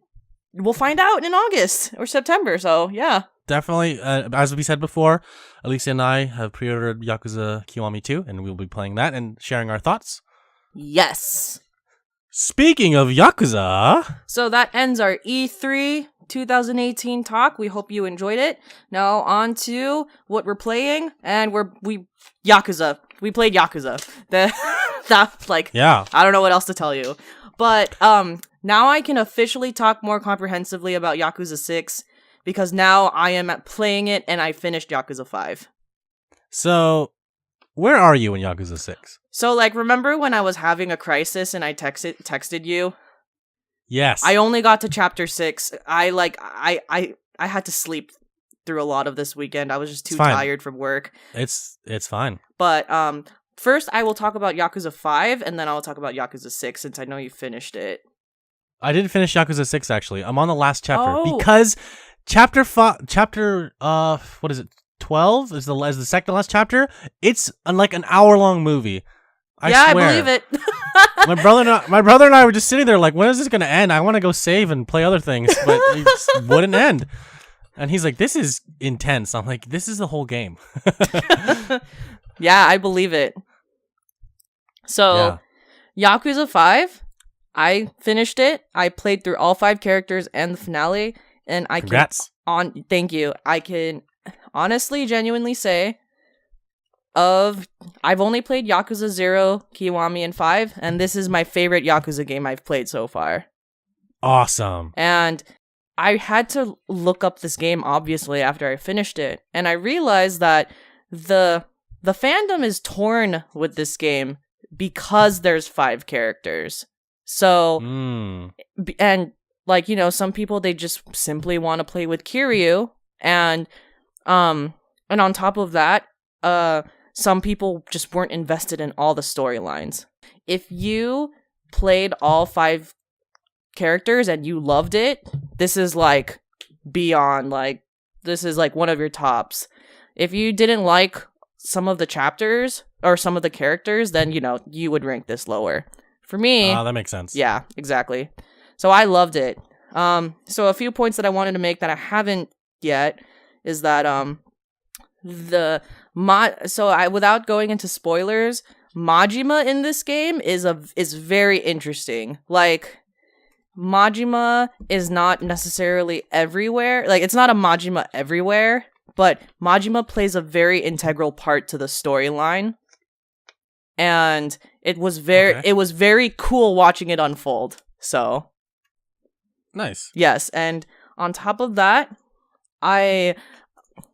we'll find out in August or September. So yeah. Definitely, as we said before, Alyssa and I have pre-ordered Yakuza Kiwami 2, and we'll be playing that and sharing our thoughts. Yes. Speaking of Yakuza... So that ends our E3 2018 talk. We hope you enjoyed it. Now on to what we're playing, and Yakuza. We played Yakuza. That's like, yeah. I don't know what else to tell you. But now I can officially talk more comprehensively about Yakuza 6, because now I am playing it, and I finished Yakuza 5. So, where are you in Yakuza 6? So, like, remember when I was having a crisis and I texted you? Yes. I only got to chapter 6. I had to sleep through a lot of this weekend. I was just too tired from work. It's fine. But first I will talk about Yakuza 5, and then I'll talk about Yakuza 6 since I know you finished it. I didn't finish Yakuza 6 actually. I'm on the last chapter because chapter what is it? 12 is the second to last chapter. It's like an hour-long movie. I swear. I believe it. my brother and I were just sitting there like, when is this going to end? I want to go save and play other things, but it just wouldn't end. And he's like, this is intense. I'm like, this is the whole game. Yeah, I believe it. So, yeah. Yakuza 5, I finished it. I played through all 5 characters and the finale, and Congrats. Thank you. I can honestly, genuinely say, I've only played Yakuza 0, Kiwami, and 5, and this is my favorite Yakuza game I've played so far. Awesome. And I had to look up this game, obviously, after I finished it, and I realized that the fandom is torn with this game because there's 5 characters. So, and, like, you know, some people, they just simply want to play with Kiryu, and on top of that, some people just weren't invested in all the storylines. If you played all 5 characters and you loved it, this is like beyond, like, this is like one of your tops. If you didn't like some of the chapters or some of the characters, then, you know, you would rank this lower. For me, that makes sense. Yeah, exactly. So I loved it. So a few points that I wanted to make that I haven't yet is that without going into spoilers, Majima in this game is very interesting. Like, Majima is not necessarily everywhere. Like, it's not a Majima everywhere, but Majima plays a very integral part to the storyline. And it was very cool watching it unfold. So nice. Yes, and on top of that,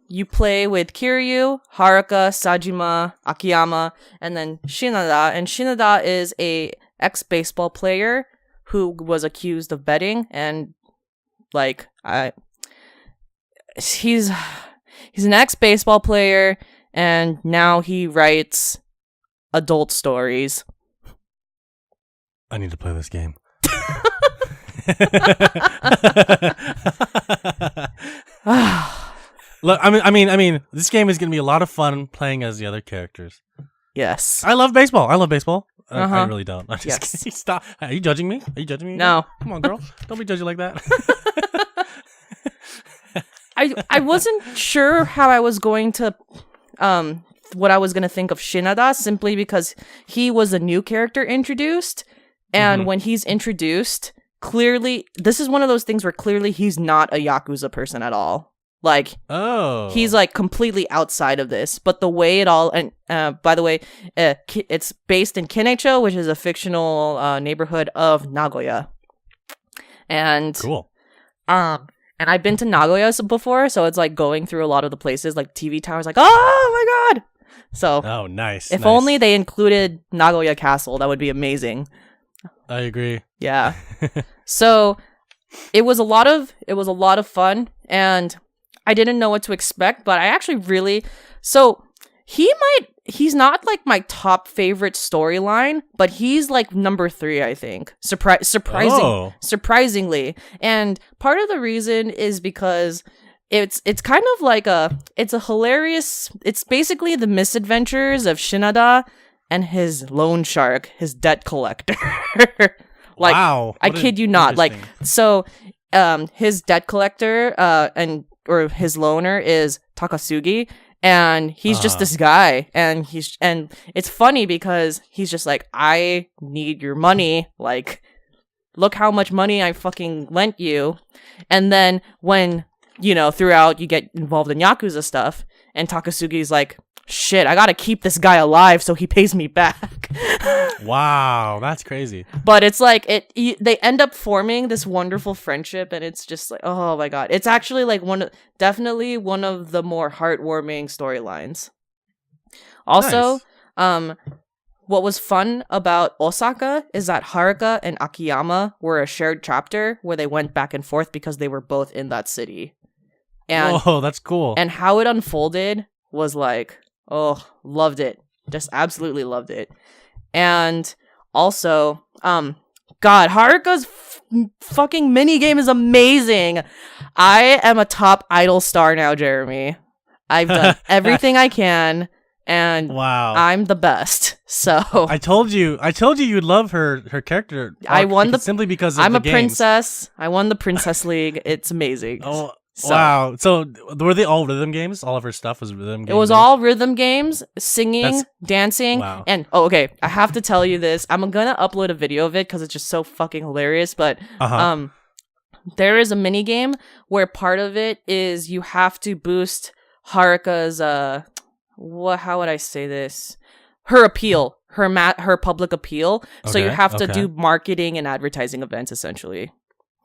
you play with Kiryu, Haruka, Sajima, Akiyama, and then Shinada. And Shinada is a ex-baseball player who was accused of betting, and like he's an ex-baseball player, and now he writes adult stories. I need to play this game. Look, I mean, this game is gonna be a lot of fun playing as the other characters. Yes, I love baseball. I really don't. I'm just Yes. kidding. Stop. Are you judging me? No. Come on, girl. Don't be judging like that. I wasn't sure how I was going to what I was going to think of Shinada, simply because he was a new character introduced, and when he's introduced, clearly this is one of those things where clearly he's not a Yakuza person at all. Like, he's like completely outside of this. But the way it all, and by the way, it's based in Kinecho, which is a fictional neighborhood of Nagoya. And cool. And I've been to Nagoya before, so it's like going through a lot of the places, like TV towers, like, oh my god. So, nice. If only they included Nagoya Castle, that would be amazing. I agree. Yeah. So it was a lot of fun, and I didn't know what to expect, but I actually so he's not like my top favorite storyline, but he's like number 3, I think. Surprisingly. And part of the reason is because it's kind of like it's a hilarious, it's basically the misadventures of Shinada and his loan shark, his debt collector. Like, wow. I kid you not. Like, so his debt collector or his loaner is Takasugi, and he's just this guy, and it's funny because he's just like, I need your money, like, look how much money I fucking lent you. And then when, throughout you get involved in Yakuza stuff, and Takasugi's like, shit, I gotta keep this guy alive so he pays me back. Wow, that's crazy. But it's like, they end up forming this wonderful friendship, and it's just like, oh my god. It's actually like definitely one of the more heartwarming storylines. Also, nice. What was fun about Osaka is that Haruka and Akiyama were a shared chapter where they went back and forth because they were both in that city. And, oh, that's cool. And how it unfolded was like, oh, loved it. Just absolutely loved it. And also, God, Haruka's fucking minigame is amazing. I am a top idol star now, Jeremy. I've done everything I can, and wow, I'm the best. So I told you you'd love her character. I won simply because of I'm the a games. Princess. I won the Princess League. It's amazing. Oh. So, wow. So were they all rhythm games? All of her stuff was rhythm games? It was all rhythm games, singing, dancing. Wow. And, okay, I have to tell you this. I'm going to upload a video of it because it's just so fucking hilarious. But there is a mini game where part of it is you have to boost Haruka's, how would I say this? Her appeal, her public appeal. Okay, so you have to do marketing and advertising events, essentially.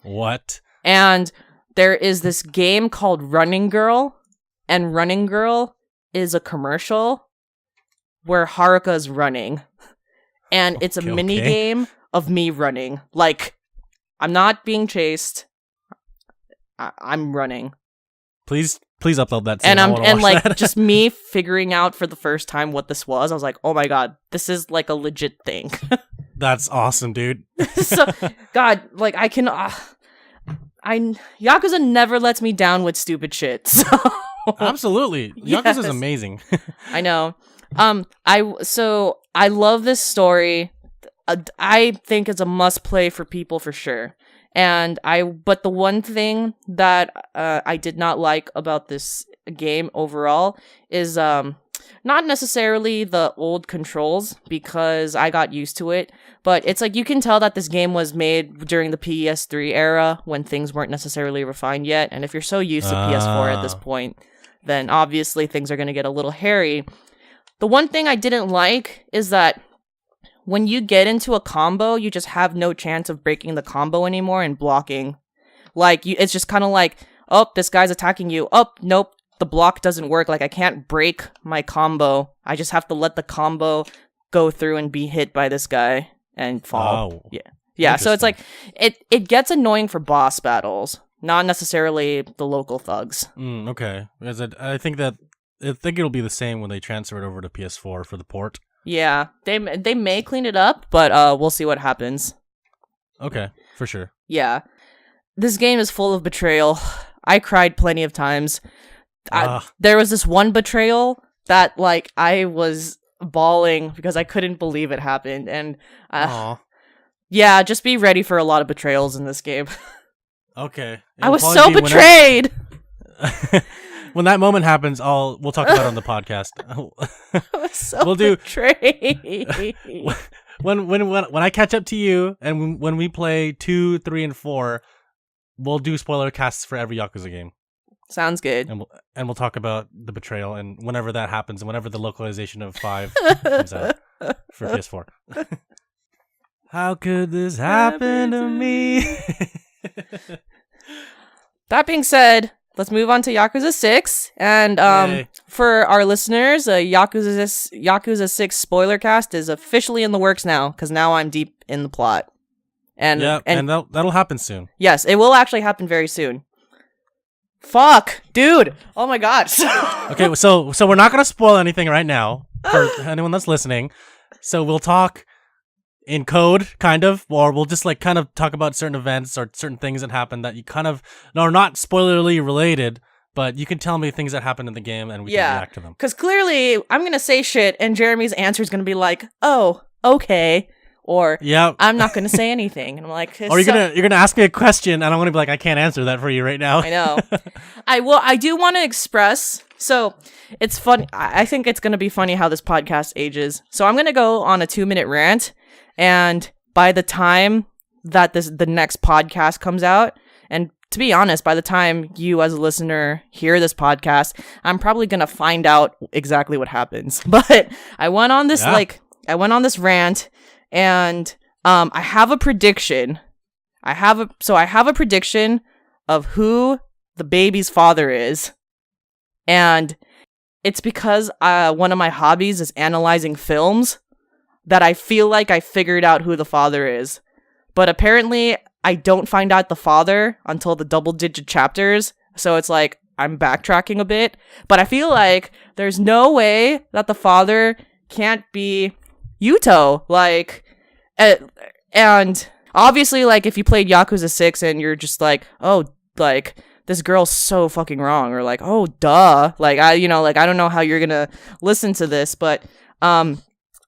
What? And there is this game called Running Girl, and Running Girl is a commercial where Haruka's running. And it's a mini game of me running. Like, I'm not being chased. I'm running. Please upload that. And like that. Just me figuring out for the first time what this was. I was like, oh my god, this is like a legit thing. That's awesome, dude. So, God, like I can. Yakuza never lets me down with stupid shit. So. Absolutely, Yakuza is amazing. I know. I love this story. I think it's a must play for people for sure. But the one thing that I did not like about this game overall is not necessarily the old controls, because I got used to it, but it's like you can tell that this game was made during the PS3 era when things weren't necessarily refined yet, and if you're so used to PS4 at this point, then obviously things are going to get a little hairy. The one thing I didn't like is that when you get into a combo, you just have no chance of breaking the combo anymore and blocking. Like, it's just kind of like, oh, this guy's attacking you. Oh, nope, the block doesn't work. Like, I can't break my combo. I just have to let the combo go through and be hit by this guy and fall. Oh. Yeah. Yeah, so it's like it gets annoying for boss battles, not necessarily the local thugs. Okay, because I think it'll be the same when they transfer it over to PS4 for the port. Yeah, they may clean it up, but we'll see what happens. Okay, for sure. Yeah, this game is full of betrayal. I cried plenty of times. There was this one betrayal that like I was bawling because I couldn't believe it happened, and yeah, just be ready for a lot of betrayals in this game. Okay, I was so betrayed. When that moment happens, we'll talk about it on the podcast. I was so betrayed. When I catch up to you, and when we play 2, 3, and 4, we'll do spoiler casts for every Yakuza game. Sounds good. And we'll talk about the betrayal, and whenever that happens, and whenever the localization of 5 comes out for PS4. How could this happen to me? That being said, let's move on to Yakuza 6. And for our listeners, Yakuza 6 spoiler cast is officially in the works now, because now I'm deep in the plot. And that'll happen soon. Yes, it will actually happen very soon. Fuck, dude. Oh my god. Okay, so we're not going to spoil anything right now for anyone that's listening. So we'll talk in code, kind of, or we'll just like kind of talk about certain events or certain things that happen that you kind of are not spoilerly related, but you can tell me things that happen in the game and we can react to them. Because clearly I'm going to say shit and Jeremy's answer is going to be like, oh, okay. Or I'm not going to say anything. And I'm like, or you're gonna ask me a question and I'm going to be like, I can't answer that for you right now. I know. I do want to express. So it's fun. I think it's going to be funny how this podcast ages. So I'm going to go on a 2-minute rant. And by the time that the next podcast comes out, and to be honest, by the time you as a listener hear this podcast, I'm probably going to find out exactly what happens. But I went on this rant. And I have a prediction. I have a prediction of who the baby's father is. And it's because one of my hobbies is analyzing films that I feel like I figured out who the father is. But apparently I don't find out the father until the double-digit chapters. So it's like I'm backtracking a bit. But I feel like there's no way that the father can't be Yuto, like, and obviously, like, if you played Yakuza 6 and you're just like, oh, like, this girl's so fucking wrong, or like, oh, duh, like, I don't know how you're gonna listen to this, but,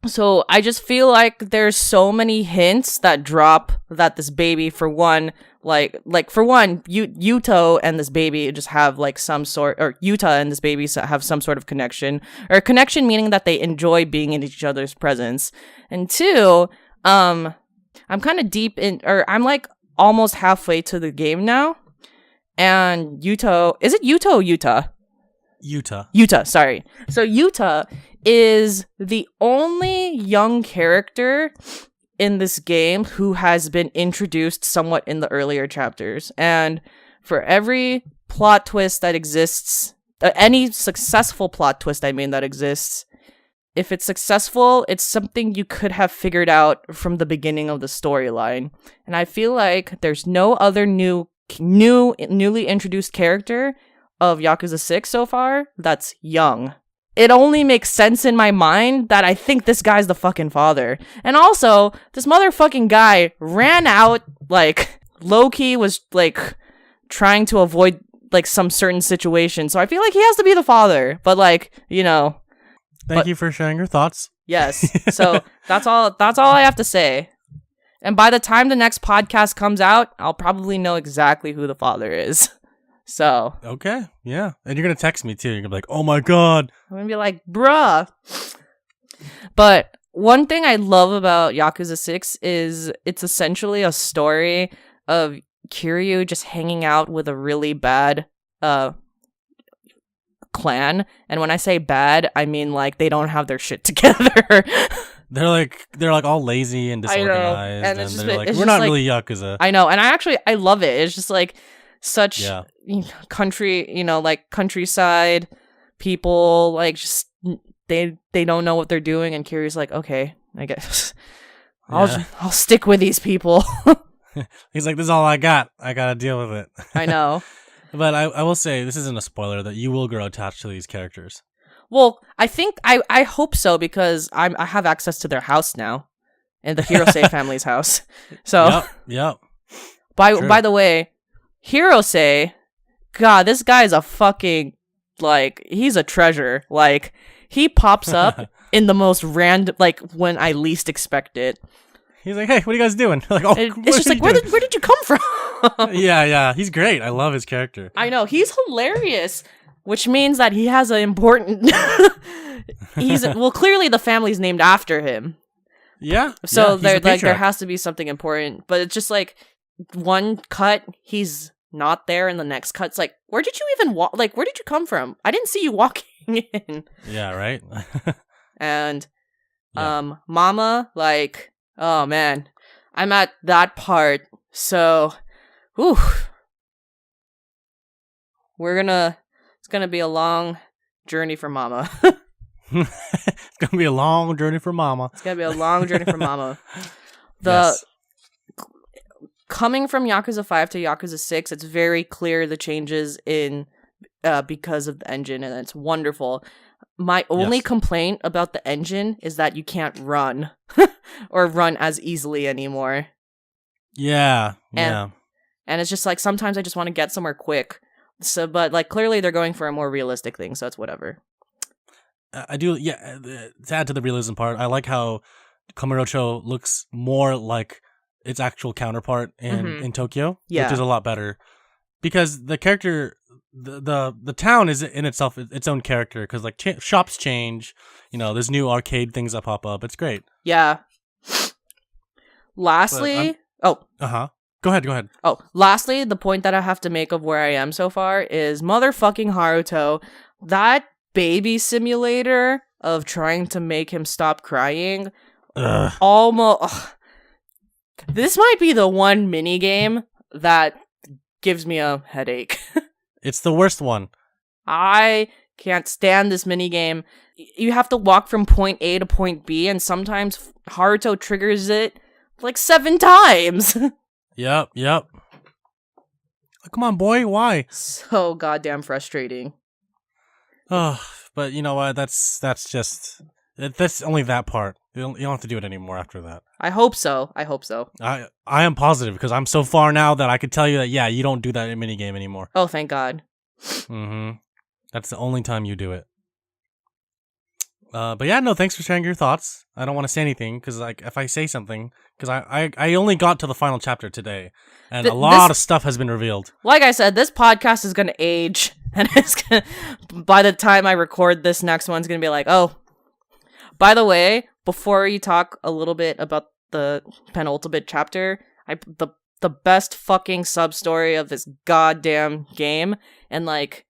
so I just feel like there's so many hints that drop that this baby, for one, Yuto and this baby just have like some sort, or Yuta and this baby have some sort of connection, or connection meaning that they enjoy being in each other's presence. And 2, I'm kind of deep in, or I'm like almost halfway to the game now. And Yuto, is it Yuto or Yuta? Yuta, sorry. So Yuta is the only young character in this game who has been introduced somewhat in the earlier chapters. And for every plot twist that exists, any successful plot twist, that exists, if it's successful, it's something you could have figured out from the beginning of the storyline. And I feel like there's no other newly introduced character of Yakuza 6 so far that's young. It only makes sense in my mind that I think this guy's the fucking father. And also, this motherfucking guy ran out, like, low-key was, like, trying to avoid, like, some certain situation. So I feel like he has to be the father. But, like, Thank you for sharing your thoughts. Yes. So that's all I have to say. And by the time the next podcast comes out, I'll probably know exactly who the father is. So. Okay. Yeah. And you're going to text me too. You're going to be like, oh my God. I'm going to be like, bruh. But one thing I love about Yakuza 6 is it's essentially a story of Kiryu just hanging out with a really bad clan. And when I say bad, I mean like they don't have their shit together. They're like all lazy and disorganized. And they're like, we're not really Yakuza. I know. And I love it. It's just like such country, like countryside people, like just they don't know what they're doing. And Kiryu's like, okay, I guess. I'll stick with these people. He's like, this is all I got. I gotta deal with it. I know. But I will say, this isn't a spoiler, that you will grow attached to these characters. Well, I think I hope so, because I have access to their house now, and the Hirose family's house. So Yep. By the way, Hirose, God, this guy's a fucking, like, he's a treasure. Like, he pops up in the most random, like, when I least expect it. He's like, hey, what are you guys doing? Like, oh, it's just like, where did you come from? Yeah, he's great. I love his character. I know, he's hilarious, which means that he has an important. Clearly the family's named after him. Yeah. So there has to be something important, but it's just like one cut he's not there, and the next cut's like, where did you even walk? Like, where did you come from? I didn't see you walking in. Yeah, right. And Mama, like, oh man, I'm at that part, so whew. It's gonna be a long journey for Mama. It's gonna be a long journey for Mama. Yes. Coming from Yakuza 5 to Yakuza 6, it's very clear the changes in because of the engine, and it's wonderful. My only complaint about the engine is that you can't run or run as easily anymore. Yeah. And it's just like, sometimes I just want to get somewhere quick. So, but like, clearly they're going for a more realistic thing, so it's whatever. I do, to add to the realism part, I like how Kamurocho looks more like its actual counterpart in Tokyo, which is a lot better. Because the character, the town is in itself its own character, because like shops change, there's new arcade things that pop up. It's great. Yeah. Lastly, Go ahead. Oh, lastly, the point that I have to make of where I am so far is motherfucking Haruto. That baby simulator of trying to make him stop crying. Almost. This might be the one mini game that gives me a headache. It's the worst one. I can't stand this mini game. You have to walk from point A to point B, and sometimes Haruto triggers it like 7 times. Yep. Oh, come on, boy. Why? So goddamn frustrating. Oh, but you know what? That's only that part. You don't have to do it anymore after that. I hope so. I am positive, because I'm so far now that I could tell you that, you don't do that in minigame anymore. Oh, thank God. Mm-hmm. That's the only time you do it. But thanks for sharing your thoughts. I don't want to say anything, because like, if I say something, because I only got to the final chapter today, and a lot of stuff has been revealed. Like I said, this podcast is going to age, and by the time I record this next one's going to be like, oh, by the way, before you talk a little bit about the penultimate chapter, the best fucking sub-story of this goddamn game, and like,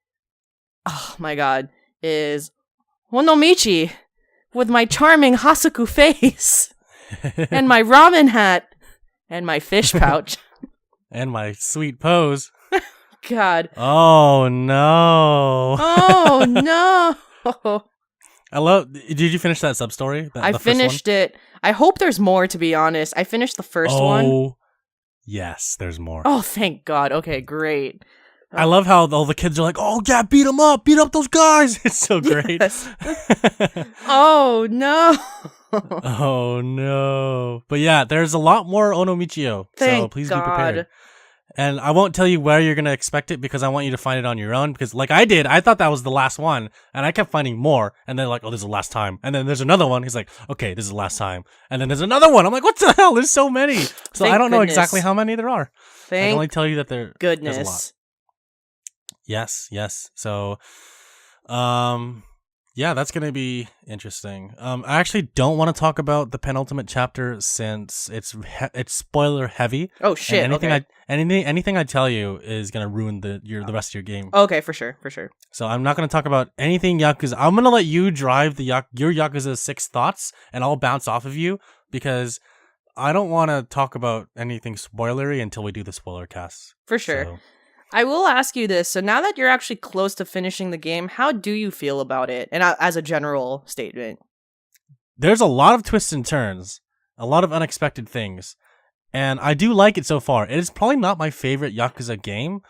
oh my god, is Onomichi with my charming Hasuku face, and my ramen hat, and my fish pouch. And my sweet pose. God. Oh no. Oh no. Did you finish that sub-story? I finished it. I hope there's more, to be honest. I finished the first one. Oh, yes, there's more. Oh, thank God. Okay, great. I love how all the kids are like, oh yeah, beat up those guys. It's so great. Yes. Oh no. Oh no. But yeah, there's a lot more Onomichio. So please be prepared. And I won't tell you where you're going to expect it, because I want you to find it on your own, because like I did, I thought that was the last one, and I kept finding more, and then like, oh, this is the last time. And then there's another one. He's like, okay, this is the last time. And then there's another one. I'm like, what the hell? There's so many. So I don't know exactly how many there are. I can only tell you that there's a lot. Yes. So, that's going to be interesting. I actually don't want to talk about the penultimate chapter, since it's spoiler heavy. Oh shit! Anything I tell you is going to ruin the rest of your game. Okay, for sure. So I'm not going to talk about anything Yakuza. I'm going to let you drive your Yakuza 6 thoughts, and I'll bounce off of you, because I don't want to talk about anything spoilery until we do the spoiler cast. For sure. So, I will ask you this. So now that you're actually close to finishing the game, how do you feel about it? And as a general statement. There's a lot of twists and turns. a lot of unexpected things. And I do like it so far. It is probably not my favorite Yakuza game.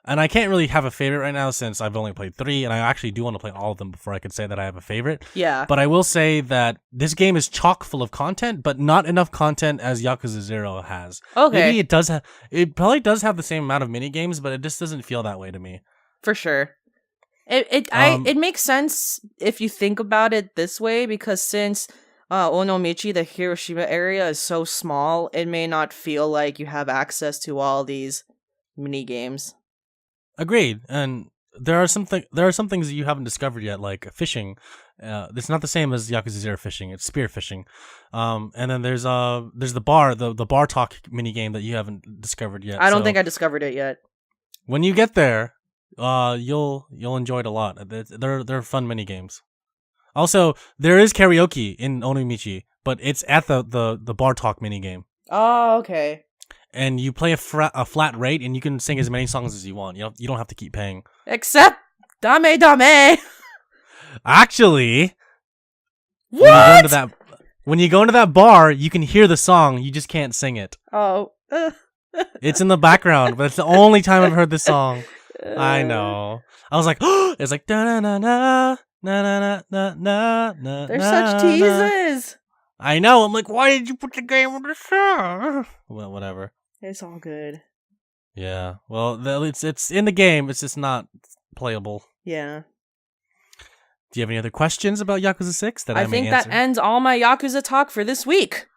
And I can't really have a favorite right now since I've only played 3, and I actually do want to play all of them before I could say that I have a favorite. Yeah. But I will say that this game is chock full of content, but not enough content as Yakuza 0 has. Okay. Maybe it does it probably does have the same amount of mini games, but it just doesn't feel that way to me. For sure. It makes sense if you think about it this way, because since Onomichi, the Hiroshima area, is so small, it may not feel like you have access to all these mini games. Agreed. And there are some things that you haven't discovered yet, like fishing. It's not the same as Yakuza 0 fishing. It's spear fishing. And then there's the bar talk mini game that you haven't discovered yet. I don't think I discovered it yet. When you get there, you'll enjoy it a lot. They're fun mini games. Also, there is karaoke in Onomichi, but it's at the bar talk mini game. Oh, okay. And you play a flat rate, and you can sing as many songs as you want. You don't have to keep paying. Except Dame Dame. Actually, what? When you go into that bar, you can hear the song. You just can't sing it. Oh. It's in the background, but it's the only time I've heard this song. I know. I was like, it's like da na na na na na na na na. They're such teases. I know. I'm like, why did you put the game on the song? Well, whatever. It's all good. Yeah. Well, it's in the game. It's just not playable. Yeah. Do you have any other questions about Yakuza 6 that I may think answer? that ends all my Yakuza talk for this week.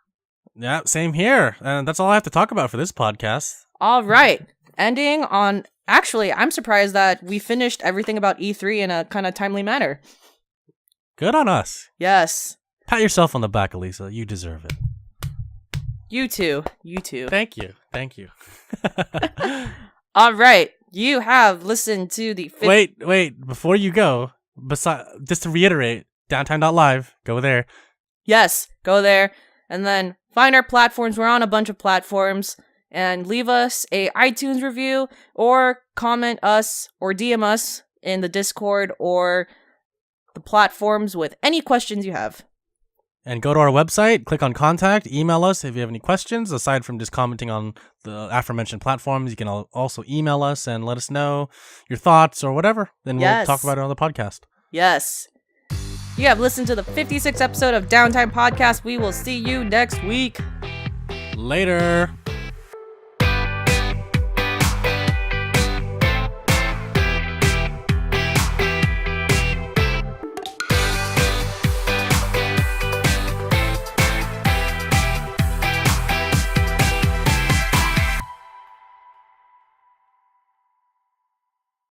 Yeah, same here. And that's all I have to talk about for this podcast. All right. Ending on... Actually, I'm surprised that we finished everything about E3 in a kind of timely manner. Good on us. Yes. Pat yourself on the back, Alyssa. You deserve it. You too. You too. Thank you. Thank you. All right. You have listened to the... Wait. Before you go, just to reiterate, Downtime.Live. Go there. Yes. Go there. And then find our platforms. We're on a bunch of platforms. And leave us a iTunes review, or comment us or DM us in the Discord or the platforms with any questions you have. And go to our website, click on contact, email us if you have any questions. Aside from just commenting on the aforementioned platforms, you can also email us and let us know your thoughts or whatever. Then we'll talk about it on the podcast. Yes. You have listened to the 56th episode of Downtime Podcast. We will see you next week. Later.